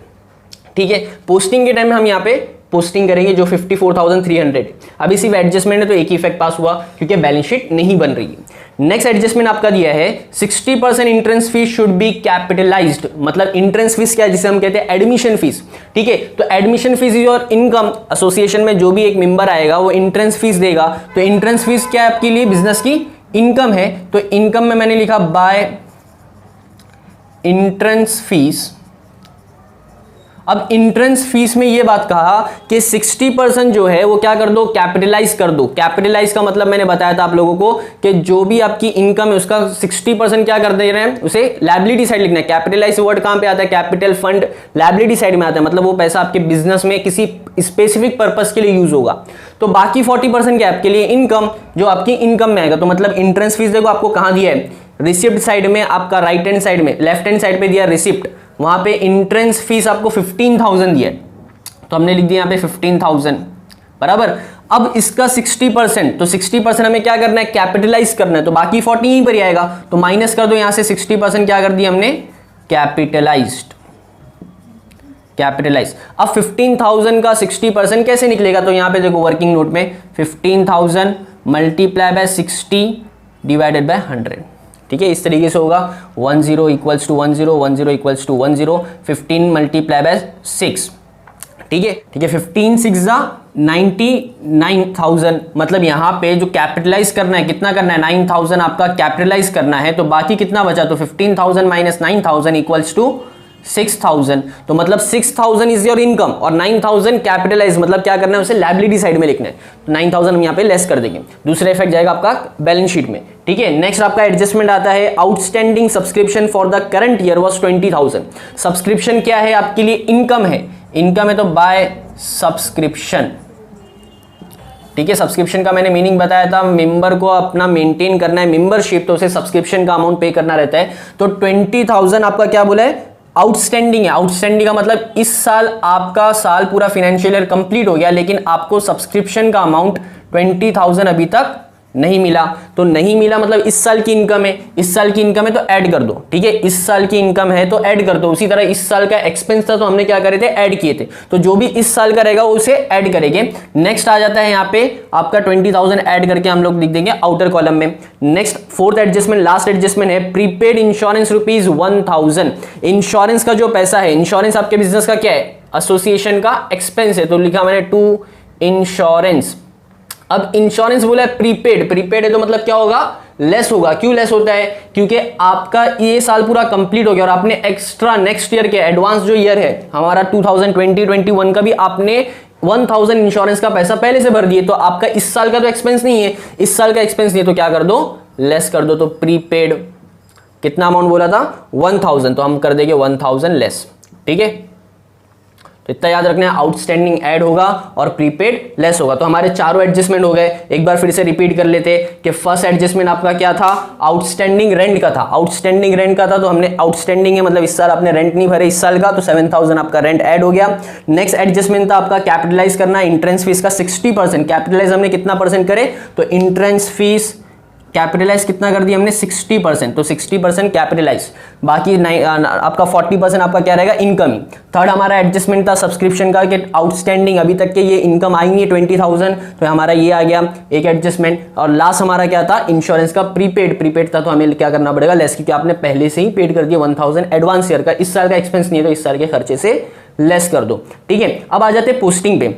ठीक है, पोस्टिंग के टाइम में हम यहाँ पे पोस्टिंग करेंगे जो 54,300। अभी सिर्फ एडजस्टमेंट है तो एक ही इफेक्ट पास हुआ क्योंकि बैलेंस शीट नहीं बन रही है। नेक्स्ट एडजस्टमेंट आपका दिया है 60% entrance fees should be capitalised, मतलब एंट्रेंस फीस क्या है, जिसे हम कहते हैं एडमिशन फीस। ठीक है, तो एडमिशन फीस इज और इनकम, एसोसिएशन में जो भी एक मेंबर आएगा वो एंट्रेंस फीस देगा। तो एंट्रेंस फीस क्या है आपके लिए? बिजनेस की इनकम है, तो इनकम में मैंने लिखा बाय एंट्रेंस फीस। अब एंट्रेंस फीस में ये बात कहा कि 60% जो है वो क्या कर दो, कैपिटलाइज कर दो। कैपिटलाइज का मतलब मैंने बताया था आप लोगों को कि जो भी आपकी इनकम है उसका 60% क्या कर दे रहे हैं, उसे लायबिलिटी साइड लिखना है। कैपिटलाइज वर्ड कहां पे आता है? कैपिटल फंड लायबिलिटी साइड में आता है, मतलब वो पैसा आपके बिजनेस में किसी स्पेसिफिक पर्पस के लिए यूज होगा। तो बाकी 40% क्या आपके लिए? इनकम, जो आपकी इनकम में आएगा। तो मतलब एंट्रेंस फीस देखो आपको कहां दिया है? रिसिप्ट साइड में, आपका राइट हैंड साइड में, लेफ्ट हैंड साइड पे दिया रिसिप्ट, वहां पे एंट्रेंस फीस आपको 15,000 दिया है, तो हमने लिख दिया यहाँ पे 15,000 बराबर। अब इसका 60%, तो 60% हमें क्या करना है? कैपिटलाइज करना है, तो बाकी 40 यहीं पर ही आएगा, तो माइनस कर दो यहां से 60% क्या कर दिया हमने? कैपिटलाइज्ड। कैपिटलाइज। अब 15,000 का 60% कैसे निकलेगा? तो यहां पे देखो वर्किंग नोट में 15,000 मल्टीप्लाई बाय 60 डिवाइडेड बाय 100। ठीक है, इस तरीके से होगा 10 equals to 10, 10 equals to 10, 15 multiply by 6। ठीक है, ठीक है, 15 6 99,000, मतलब यहाँ पे जो कैपिटलाइज करना है कितना करना है? 9,000 आपका कैपिटलाइज करना है, तो बाकी कितना बचा? तो 15,000 माइनस 9,000 इक्वल्स टू 6,000। तो मतलब 6,000 इज योर इनकम और 9,000 कैपिटलाइज, मतलब क्या करना है? उसे लायबिलिटी साइड में लिखना है, तो 9,000 हम यहाँ पे लेस कर देंगे। दूसरा इफेक्ट जाएगा आपका बैलेंस शीट में। ठीक है, नेक्स्ट आपका एडजस्टमेंट आता है outstanding subscription for the current year was 20,000। Subscription क्या है आपके लिए? इनकम है, इनकम है तो बाय सब्सक्रिप्शन। ठीक है, सब्सक्रिप्शन का मैंने मीनिंग बताया था, मेंबर को अपना मेंटेन करना है मेंबरशिप, तो उसे सब्सक्रिप्शन का अमाउंट पे करना रहता है। तो 20,000 आपका क्या बोला है? आउटस्टैंडिंग है। आउटस्टैंडिंग का मतलब इस साल आपका साल पूरा फाइनेंशियल ईयर कंप्लीट हो गया लेकिन आपको सब्सक्रिप्शन का अमाउंट 20,000 अभी तक नहीं मिला। तो नहीं मिला मतलब इस साल की इनकम है, इस साल की इनकम है तो ऐड कर दो। ठीक है, इस साल की इनकम है तो ऐड कर दो। उसी तरह इस साल का एक्सपेंस था तो हमने क्या करे थे? ऐड किए थे। तो जो भी इस साल का रहेगा उसे ऐड करेंगे। नेक्स्ट आ जाता है यहाँ पे आपका 20,000 ऐड करके हम लोग लिख देंगे आउटर कॉलम में। Next fourth adjustment, last adjustment है प्रीपेड इंश्योरेंस ₹1,000। इंश्योरेंस का जो पैसा है, इंश्योरेंस आपके बिजनेस का क्या है? एसोसिएशन का एक्सपेंस है, तो लिखा मैंने टू इंश्योरेंस। अब इंश्योरेंस बोला है प्रीपेड, प्रीपेड है तो मतलब क्या होगा? लेस होगा। क्यों लेस होता है? क्योंकि आपका ये साल पूरा कंप्लीट हो गया और आपने एक्स्ट्रा नेक्स्ट ईयर के एडवांस जो ईयर है हमारा 2020-21 का भी आपने 1,000 इंश्योरेंस का पैसा पहले से भर दिए, तो आपका इस साल का तो एक्सपेंस नहीं है, इस साल का एक्सपेंस नहीं है, तो क्या कर दो? लेस कर दो। तो प्रीपेड कितना अमाउंट बोला था 1000, तो हम कर देंगे 1000 लेस। ठीक है, तो इतना याद रखना है, आउटस्टैंडिंग ऐड होगा और प्रीपेड लेस होगा। तो हमारे चारों एडजस्टमेंट हो गए। एक बार फिर से रिपीट कर लेते कि फर्स्ट एडजस्टमेंट आपका क्या था, आउटस्टैंडिंग रेंट का था। आउटस्टैंडिंग रेंट का था तो हमने आउटस्टैंडिंग है मतलब इस साल आपने रेंट नहीं भरे इस साल का, तो 7000 आपका रेंट ऐड हो गया। नेक्स्ट एडजस्टमेंट था आपका कैपिटलाइज करना एंट्रेंस फीस का 60%। कैपिटलाइज हमने कितना परसेंट करे, तो एंट्रेंस फीस कैपिटलाइज कितना कर दिया हमने 60%, तो 60% कैपिटलाइज, बाकी आपका 40% आपका क्या रहेगा, इनकम ही। थर्ड हमारा एडजस्टमेंट था सब्सक्रिप्शन का कि आउटस्टैंडिंग अभी तक के ये इनकम आई नहीं है 20,000, तो हमारा ये आ गया एक एडजस्टमेंट। और लास्ट हमारा क्या था, इंश्योरेंस का प्रीपेड था, तो हमें क्या करना पड़ेगा लेस, क्योंकि आपने पहले से ही पेड कर दिया 1000 एडवांस ईयर का, इस साल का एक्सपेंस नहीं है तो इस साल के खर्चे से लेस कर दो। ठीक है, अब आ जाते पोस्टिंग पे।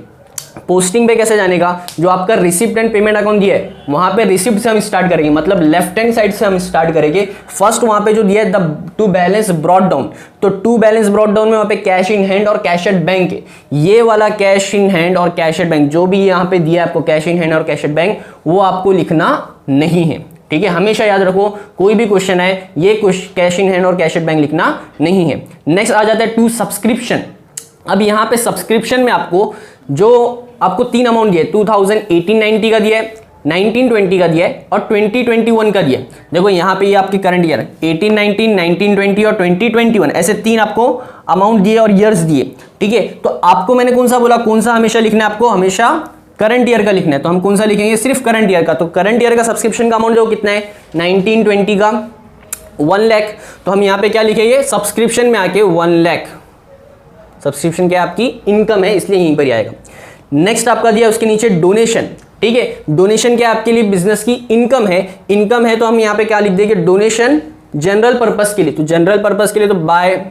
पोस्टिंग पे कैसे जाने का, जो आपका रिसिप्ट एंड पेमेंट अकाउंट दिया है वहां पे रिसिप्ट से हम स्टार्ट करेंगे, मतलब लेफ्ट हैंड साइड से हम स्टार्ट करेंगे। फर्स्ट वहां पे जो दिया है the two balance brought down, तो टू बैलेंस ब्रॉट डाउन में वहां पे कैश इन हैंड और कैश एट बैंक है। ये वाला कैश इन हैंड और कैश एट बैंक जो भी यहाँ पे दिया है आपको कैश इन हैंड और कैश एट बैंक, वो आपको लिखना नहीं है। ठीक है, हमेशा याद रखो कोई भी क्वेश्चन है ये कैश इन हैंड और कैश एट बैंक लिखना नहीं है। नेक्स्ट आ जाता है टू सब्सक्रिप्शन। अब यहाँ पे सब्सक्रिप्शन में आपको तीन अमाउंट दिया है, 2018-19 का दिया है, 19-20 का दिया है और 2021 का दिया है। देखो यहाँ पे ये आपकी करंट ईयर 18-19, 19-20 और 2021 ऐसे तीन आपको अमाउंट दिए और ईयर्स दिए। ठीक है, तो आपको मैंने कौन सा बोला, कौन सा हमेशा लिखना है, आपको हमेशा करंट ईयर का लिखना है। तो हम कौन सा लिखेंगे, सिर्फ करंट ईयर का। तो करंट ईयर का सब्सक्रिप्शन का अमाउंट जो कितना है 19-20 का 1 लाख, तो हम यहाँ पे क्या लिखेंगे, सब्सक्रिप्शन में आके 1 लाख। सब्सक्रिप्शन क्या आपकी इनकम है इसलिए यहीं पर ही आएगा। नेक्स्ट आपका दिया उसके नीचे डोनेशन। ठीक है, डोनेशन क्या आपके लिए बिजनेस की इनकम है, तो हम यहां पे क्या लिख देंगे, डोनेशन जनरल पर्पस के लिए। तो जनरल पर्पस के लिए तो बाय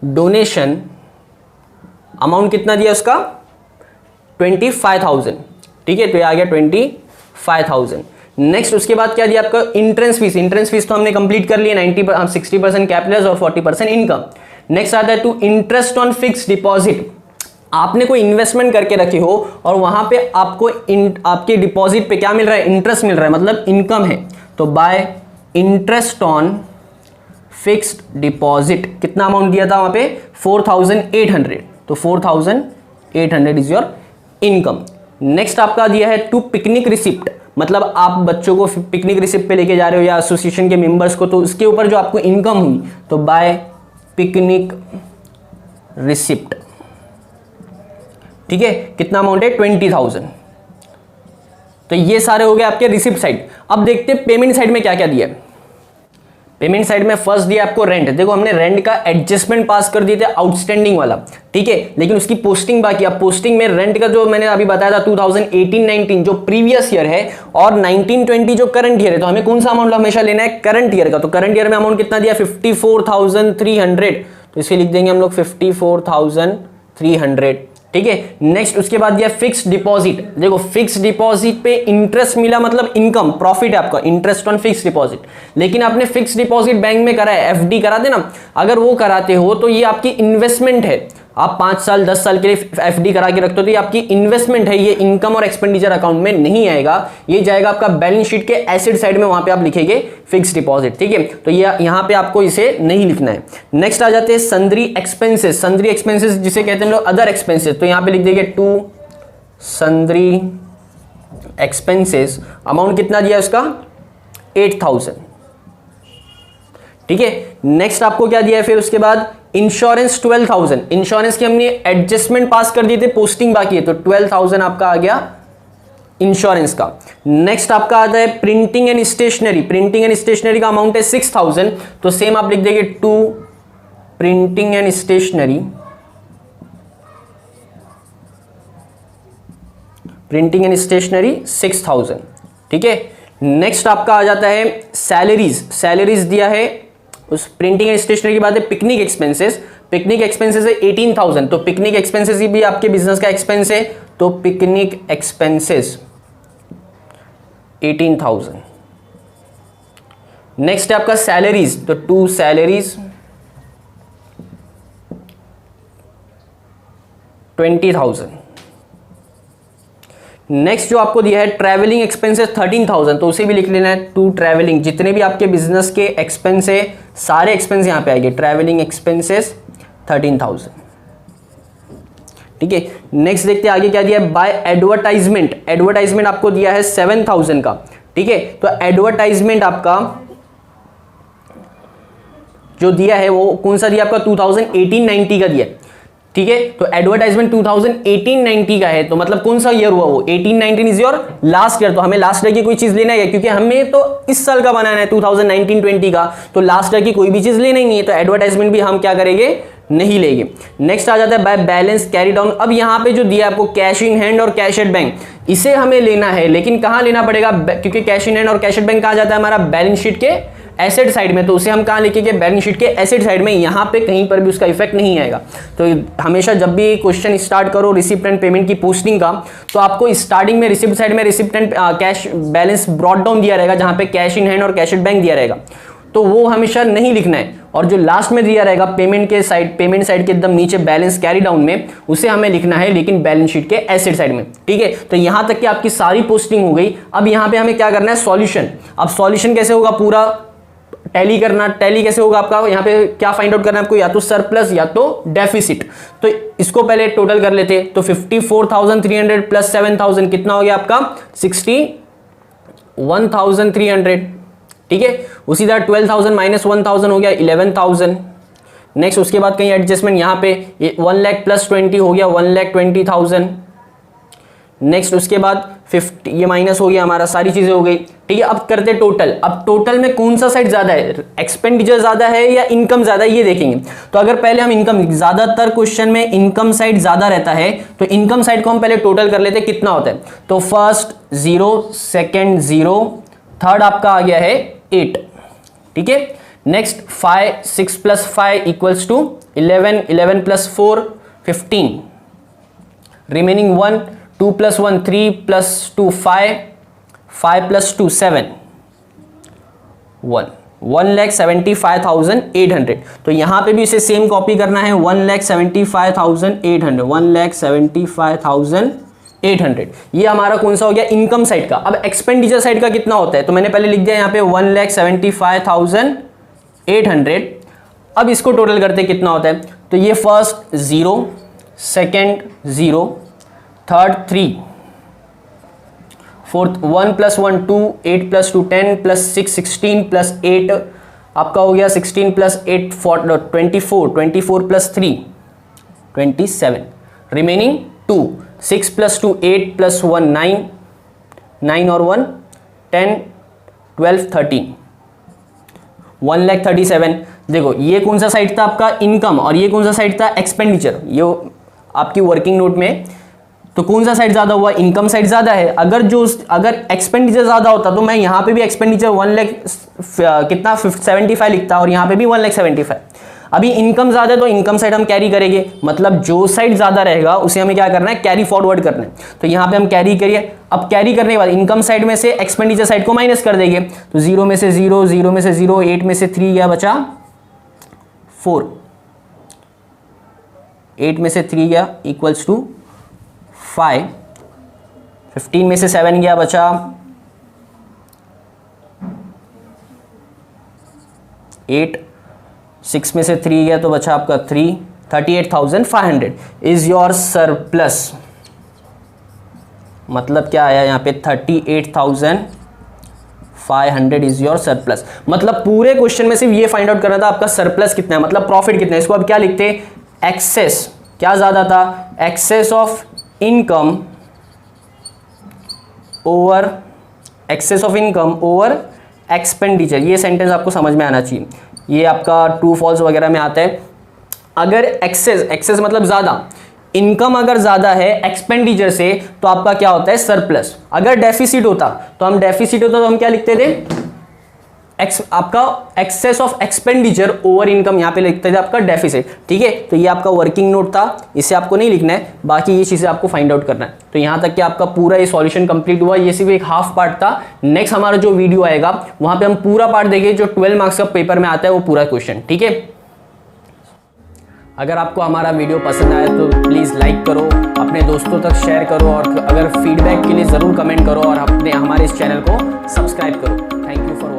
डोनेशन अमाउंट कितना दिया उसका 25,000। ठीक है, तो ये आ गया 25,000। नेक्स्ट उसके बाद क्या दिया आपका एंट्रेंस फीस तो हमने कंप्लीट कर लिया 60% कैपिटल और 40% इनकम। नेक्स्ट आता है to interest on fix deposit. आपने कोई इन्वेस्टमेंट करके रखी हो और वहां पे आपको आपके डिपॉजिट पे क्या मिल रहा है, इंटरेस्ट मिल रहा है, मतलब इनकम है, तो bye interest on fixed deposit कितना अमाउंट दिया था वहां पे 4,800, तो 4,800 इज योर इनकम। नेक्स्ट आपका दिया है टू पिकनिक रिसिप्ट, मतलब आप बच्चों को पिकनिक रिसिप्ट पे लेके जा रहे हो या एसोसिएशन के मेंबर्स को, तो उसके ऊपर जो आपको इनकम हुई, तो बाय पिकनिक रिसिप्ट। ठीक है, कितना अमाउंट है 20,000। तो ये सारे हो गए आपके रिसिप्ट साइड। अब देखते हैं पेमेंट साइड में क्या क्या दिया है। पेमेंट साइड में फर्स्ट दिया आपको रेंट। देखो हमने रेंट का एडजस्टमेंट पास कर दिए थे आउटस्टैंडिंग वाला, ठीक है, लेकिन उसकी पोस्टिंग बाकी। अब पोस्टिंग में रेंट का जो मैंने अभी बताया था 2018-19 जो प्रीवियस ईयर है और 19-20 जो करंट ईयर है, तो हमें कौन सा अमाउंट हमेशा लेना है, करंट ईयर का। तो करंट ईयर में अमाउंट कितना दिया 54,300, तो इसे लिख देंगे हम लोग 54,300। ठीक है, नेक्स्ट उसके बाद दिया फिक्स डिपॉजिट। देखो फिक्स डिपॉजिट पे इंटरेस्ट मिला मतलब इनकम प्रॉफिट है आपका, इंटरेस्ट ऑन फिक्स डिपॉजिट। लेकिन आपने फिक्स डिपॉजिट बैंक में करा है, एफडी कराते ना, अगर वो कराते हो तो ये आपकी इन्वेस्टमेंट है। आप 5 साल 10 साल के लिए एफडी करा के रखते हो तो ये आपकी इन्वेस्टमेंट है, ये इनकम और एक्सपेंडिचर अकाउंट में नहीं आएगा, ये जाएगा आपका बैलेंस शीट के एसेट साइड में, वहां पे आप लिखेंगे फिक्स डिपॉजिट। ठीक है, तो ये यहां पे आपको इसे नहीं लिखना है। नेक्स्ट आ जाते हैं सन्ड्री एक्सपेंसेस। सन्ड्री एक्सपेंसेस जिसे कहते हैं लोग अदर एक्सपेंसेस, तो यहां पे लिख देंगे टू सन्ड्री एक्सपेंसेस। अमाउंट कितना दिया उसका 8,000। ठीक है, नेक्स्ट आपको क्या दिया है फिर उसके बाद इंश्योरेंस 12,000। इंश्योरेंस की हमने एडजस्टमेंट पास कर दिए थे, पोस्टिंग बाकी है, तो 12,000 आपका आ गया इंश्योरेंस का। नेक्स्ट आपका आता है printing and stationery. Printing and stationery का अमाउंट है 6,000, तो सेम आप लिख देंगे to printing and stationery. Printing and stationery 6,000। ठीक है, नेक्स्ट आपका आ जाता है सैलरीज। सैलरीज दिया है उस प्रिंटिंग एंड स्टेशनरी की बात है पिकनिक एक्सपेंसेस। पिकनिक एक्सपेंसेस है 18,000, तो पिकनिक एक्सपेंसेस भी आपके बिजनेस का एक्सपेंस है, तो पिकनिक एक्सपेंसेस 18,000। नेक्स्ट है आपका सैलरीज, तो टू सैलरीज 20,000। नेक्स्ट जो आपको दिया है ट्रैवलिंग एक्सपेंसेस 13,000, तो उसे भी लिख लेना है टू ट्रैवलिंग। जितने भी आपके बिजनेस के एक्सपेंस है सारे एक्सपेंस यहां पे आएंगे, ट्रैवलिंग एक्सपेंसेस 13,000। ठीक है, नेक्स्ट देखते हैं आगे क्या दिया है। बाय एडवर्टाइजमेंट, एडवर्टाइजमेंट आपको दिया है 7,000 का। ठीक है, तो एडवर्टाइजमेंट आपका जो दिया है वो कौन सा दिया आपका 2018-19 का दिया। ठीक है, तो एडवर्टाइजमेंट 2018-19 का है, तो मतलब कौन सा ईयर हुआ वो 18-19 इज योर लास्ट ईयर। तो हमें लास्ट ईयर की कोई चीज लेना है क्योंकि हमें तो इस साल का बनाना है 2019-20 का, तो लास्ट ईयर की कोई भी चीज लेना ही नहीं है, तो एडवर्टाइजमेंट भी हम क्या करेंगे, नहीं लेंगे। नेक्स्ट आ जाता है बाय बैलेंस कैरी डाउन। अब यहां पे जो दिया आपको कैश इन हैंड और कैश एट बैंक, इसे हमें लेना है, लेकिन कहां लेना पड़ेगा, क्योंकि कैश इन हैंड और कैश एट बैंक कहां जाता है हमारा बैलेंस शीट के एसेट साइड में, तो उसे हम कहां लिखेंगे, बैलेंस शीट के एसेट साइड में। यहां पे कहीं पर भी उसका इफेक्ट नहीं आएगा। तो हमेशा जब भी क्वेश्चन स्टार्ट करो रिसिप्ट एंड पेमेंट की पोस्टिंग का, तो आपको स्टार्टिंग में रिसिप्ट साइड में receipt and cash balance brought down दिया रहेगा, जहां पे कैश इन हैंड और कैश एट बैंक दिया रहेगा, तो वो हमेशा नहीं लिखना है। और जो लास्ट में दिया रहेगा पेमेंट के साइड, पेमेंट साइड के एकदम नीचे बैलेंस कैरी डाउन में, उसे हमें लिखना है लेकिन बैलेंस शीट के एसेट साइड में। ठीक है, तो यहां तक कि आपकी सारी पोस्टिंग हो गई। अब यहां पे हमें क्या करना है, सॉल्यूशन। अब सॉल्यूशन कैसे होगा, पूरा टैली करना। टैली कैसे होगा आपका, यहां पे क्या फाइंड आउट करना है आपको, या तो सरप्लस या तो डेफिसिट। तो इसको पहले टोटल कर लेते, तो 54,300 प्लस 7,000 कितना हो गया आपका 61,300। ठीक है, उसी तरह 12,000 माइनस 1,000 हो गया 11,000। नेक्स्ट उसके बाद कहीं एडजस्टमेंट, यहां पे 1 लाख प्लस 20 हो गया 1,20,000। नेक्स्ट उसके बाद 50 ये माइनस हो गया हमारा, सारी चीजें हो गई। ठीक है, अब करते टोटल। अब टोटल में कौन सा साइड ज्यादा है, एक्सपेंडिचर ज्यादा है या इनकम ज्यादा है, ये देखेंगे। तो अगर पहले हम इनकम, ज्यादातर क्वेश्चन में इनकम साइड ज्यादा रहता है, तो इनकम साइड को हम पहले टोटल कर लेते हैं कितना होता है। तो फर्स्ट 0, सेकेंड 0, थर्ड आपका आ गया है 8। ठीक है, next 5, 6 plus 5 equals to 11, 11 plus 4 15, remaining 1, 2 plus 1 3 plus 2 5, 5 plus 2 7, 1,75,800। तो यहां पे भी इसे सेम कॉपी करना है, 1,75,800, 1,75,800। ये हमारा कौन सा हो गया, इनकम साइड का। अब एक्सपेंडिचर साइड का कितना होता है, तो मैंने पहले लिख दिया यहाँ पे 1,75,800। अब इसको टोटल करते कितना होता है, तो ये first 0, second 0, third 3, fourth 1 plus 1 2, 8 plus 2 10 plus 6 16 plus 8 आपका हो गया 16 plus 8 24, 24 plus 3 27, remaining 2, 6 plus 2 8 plus 1 9, 9 और 1 10 12 13, 1,37,000। देखो ये कौन सा साइड था आपका, इनकम, और ये कौन सा साइड था, एक्सपेंडिचर। ये आपकी वर्किंग नोट में तो कौन सा साइड ज्यादा हुआ, इनकम साइड ज्यादा है। अगर एक्सपेंडिचर ज्यादा होता तो मैं यहां पे भी एक्सपेंडिचर 1,75,000 लिखता और यहां पे भी 1,75,000। अभी इनकम ज्यादा है तो इनकम साइड हम कैरी करेंगे, मतलब जो साइड ज्यादा रहेगा उसे हमें क्या करना है, कैरी फॉरवर्ड करना है। तो यहां पे हम कैरी करिए। अब कैरी करने के बाद इनकम साइड में से एक्सपेंडिचर साइड को माइनस कर देंगे, तो 0 में से 0, 0 में से 0, 8 में से 3 गया बचा 4, 8 में से 3 गया इक्वल्स टू 5, 15 में से 7 गया बचा 8, 6 में से 3 गया तो बचा आपका 3, 38,500 इज योर सरप्लस। मतलब क्या आया यहाँ पे 38,500 इज योर सरप्लस। मतलब पूरे क्वेश्चन में सिर्फ ये फाइंड आउट करना था आपका सरप्लस कितना है, मतलब प्रॉफिट कितना है। इसको अब क्या लिखते हैं, एक्सेस, क्या ज्यादा था, excess of income over, excess of income over expenditure. ये सेंटेंस आपको समझ में आना चाहिए, ये आपका ट्रू फॉल्स वगैरह में आता है। अगर एक्सेस मतलब ज्यादा, इनकम अगर ज्यादा है एक्सपेंडिचर से तो आपका क्या होता है, सरप्लस। अगर डेफिसिट होता तो हम क्या लिखते थे, आपका excess of expenditure over income, यहां पे लिखते थे आपका डेफिसिट। ठीक है, तो ये आपका वर्किंग नोट था, इसे आपको नहीं लिखना है, बाकी ये चीजें आपको फाइंड आउट करना है। तो यहां तक कि आपका पूरा ये सॉल्यूशन कंप्लीट हुआ। ये सिर्फ एक हाफ पार्ट था। नेक्स्ट हमारा जो वीडियो आएगा वहां पे हम पूरा पार्ट देखेंगे, जो 12 मार्क्स का पेपर में आता है वो पूरा क्वेश्चन। ठीक है, अगर आपको हमारा वीडियो पसंद आया तो प्लीज़ लाइक करो, अपने दोस्तों तक शेयर करो, और अगर फीडबैक के लिए ज़रूर कमेंट करो, और अपने हमारे इस चैनल को सब्सक्राइब करो। Thank you for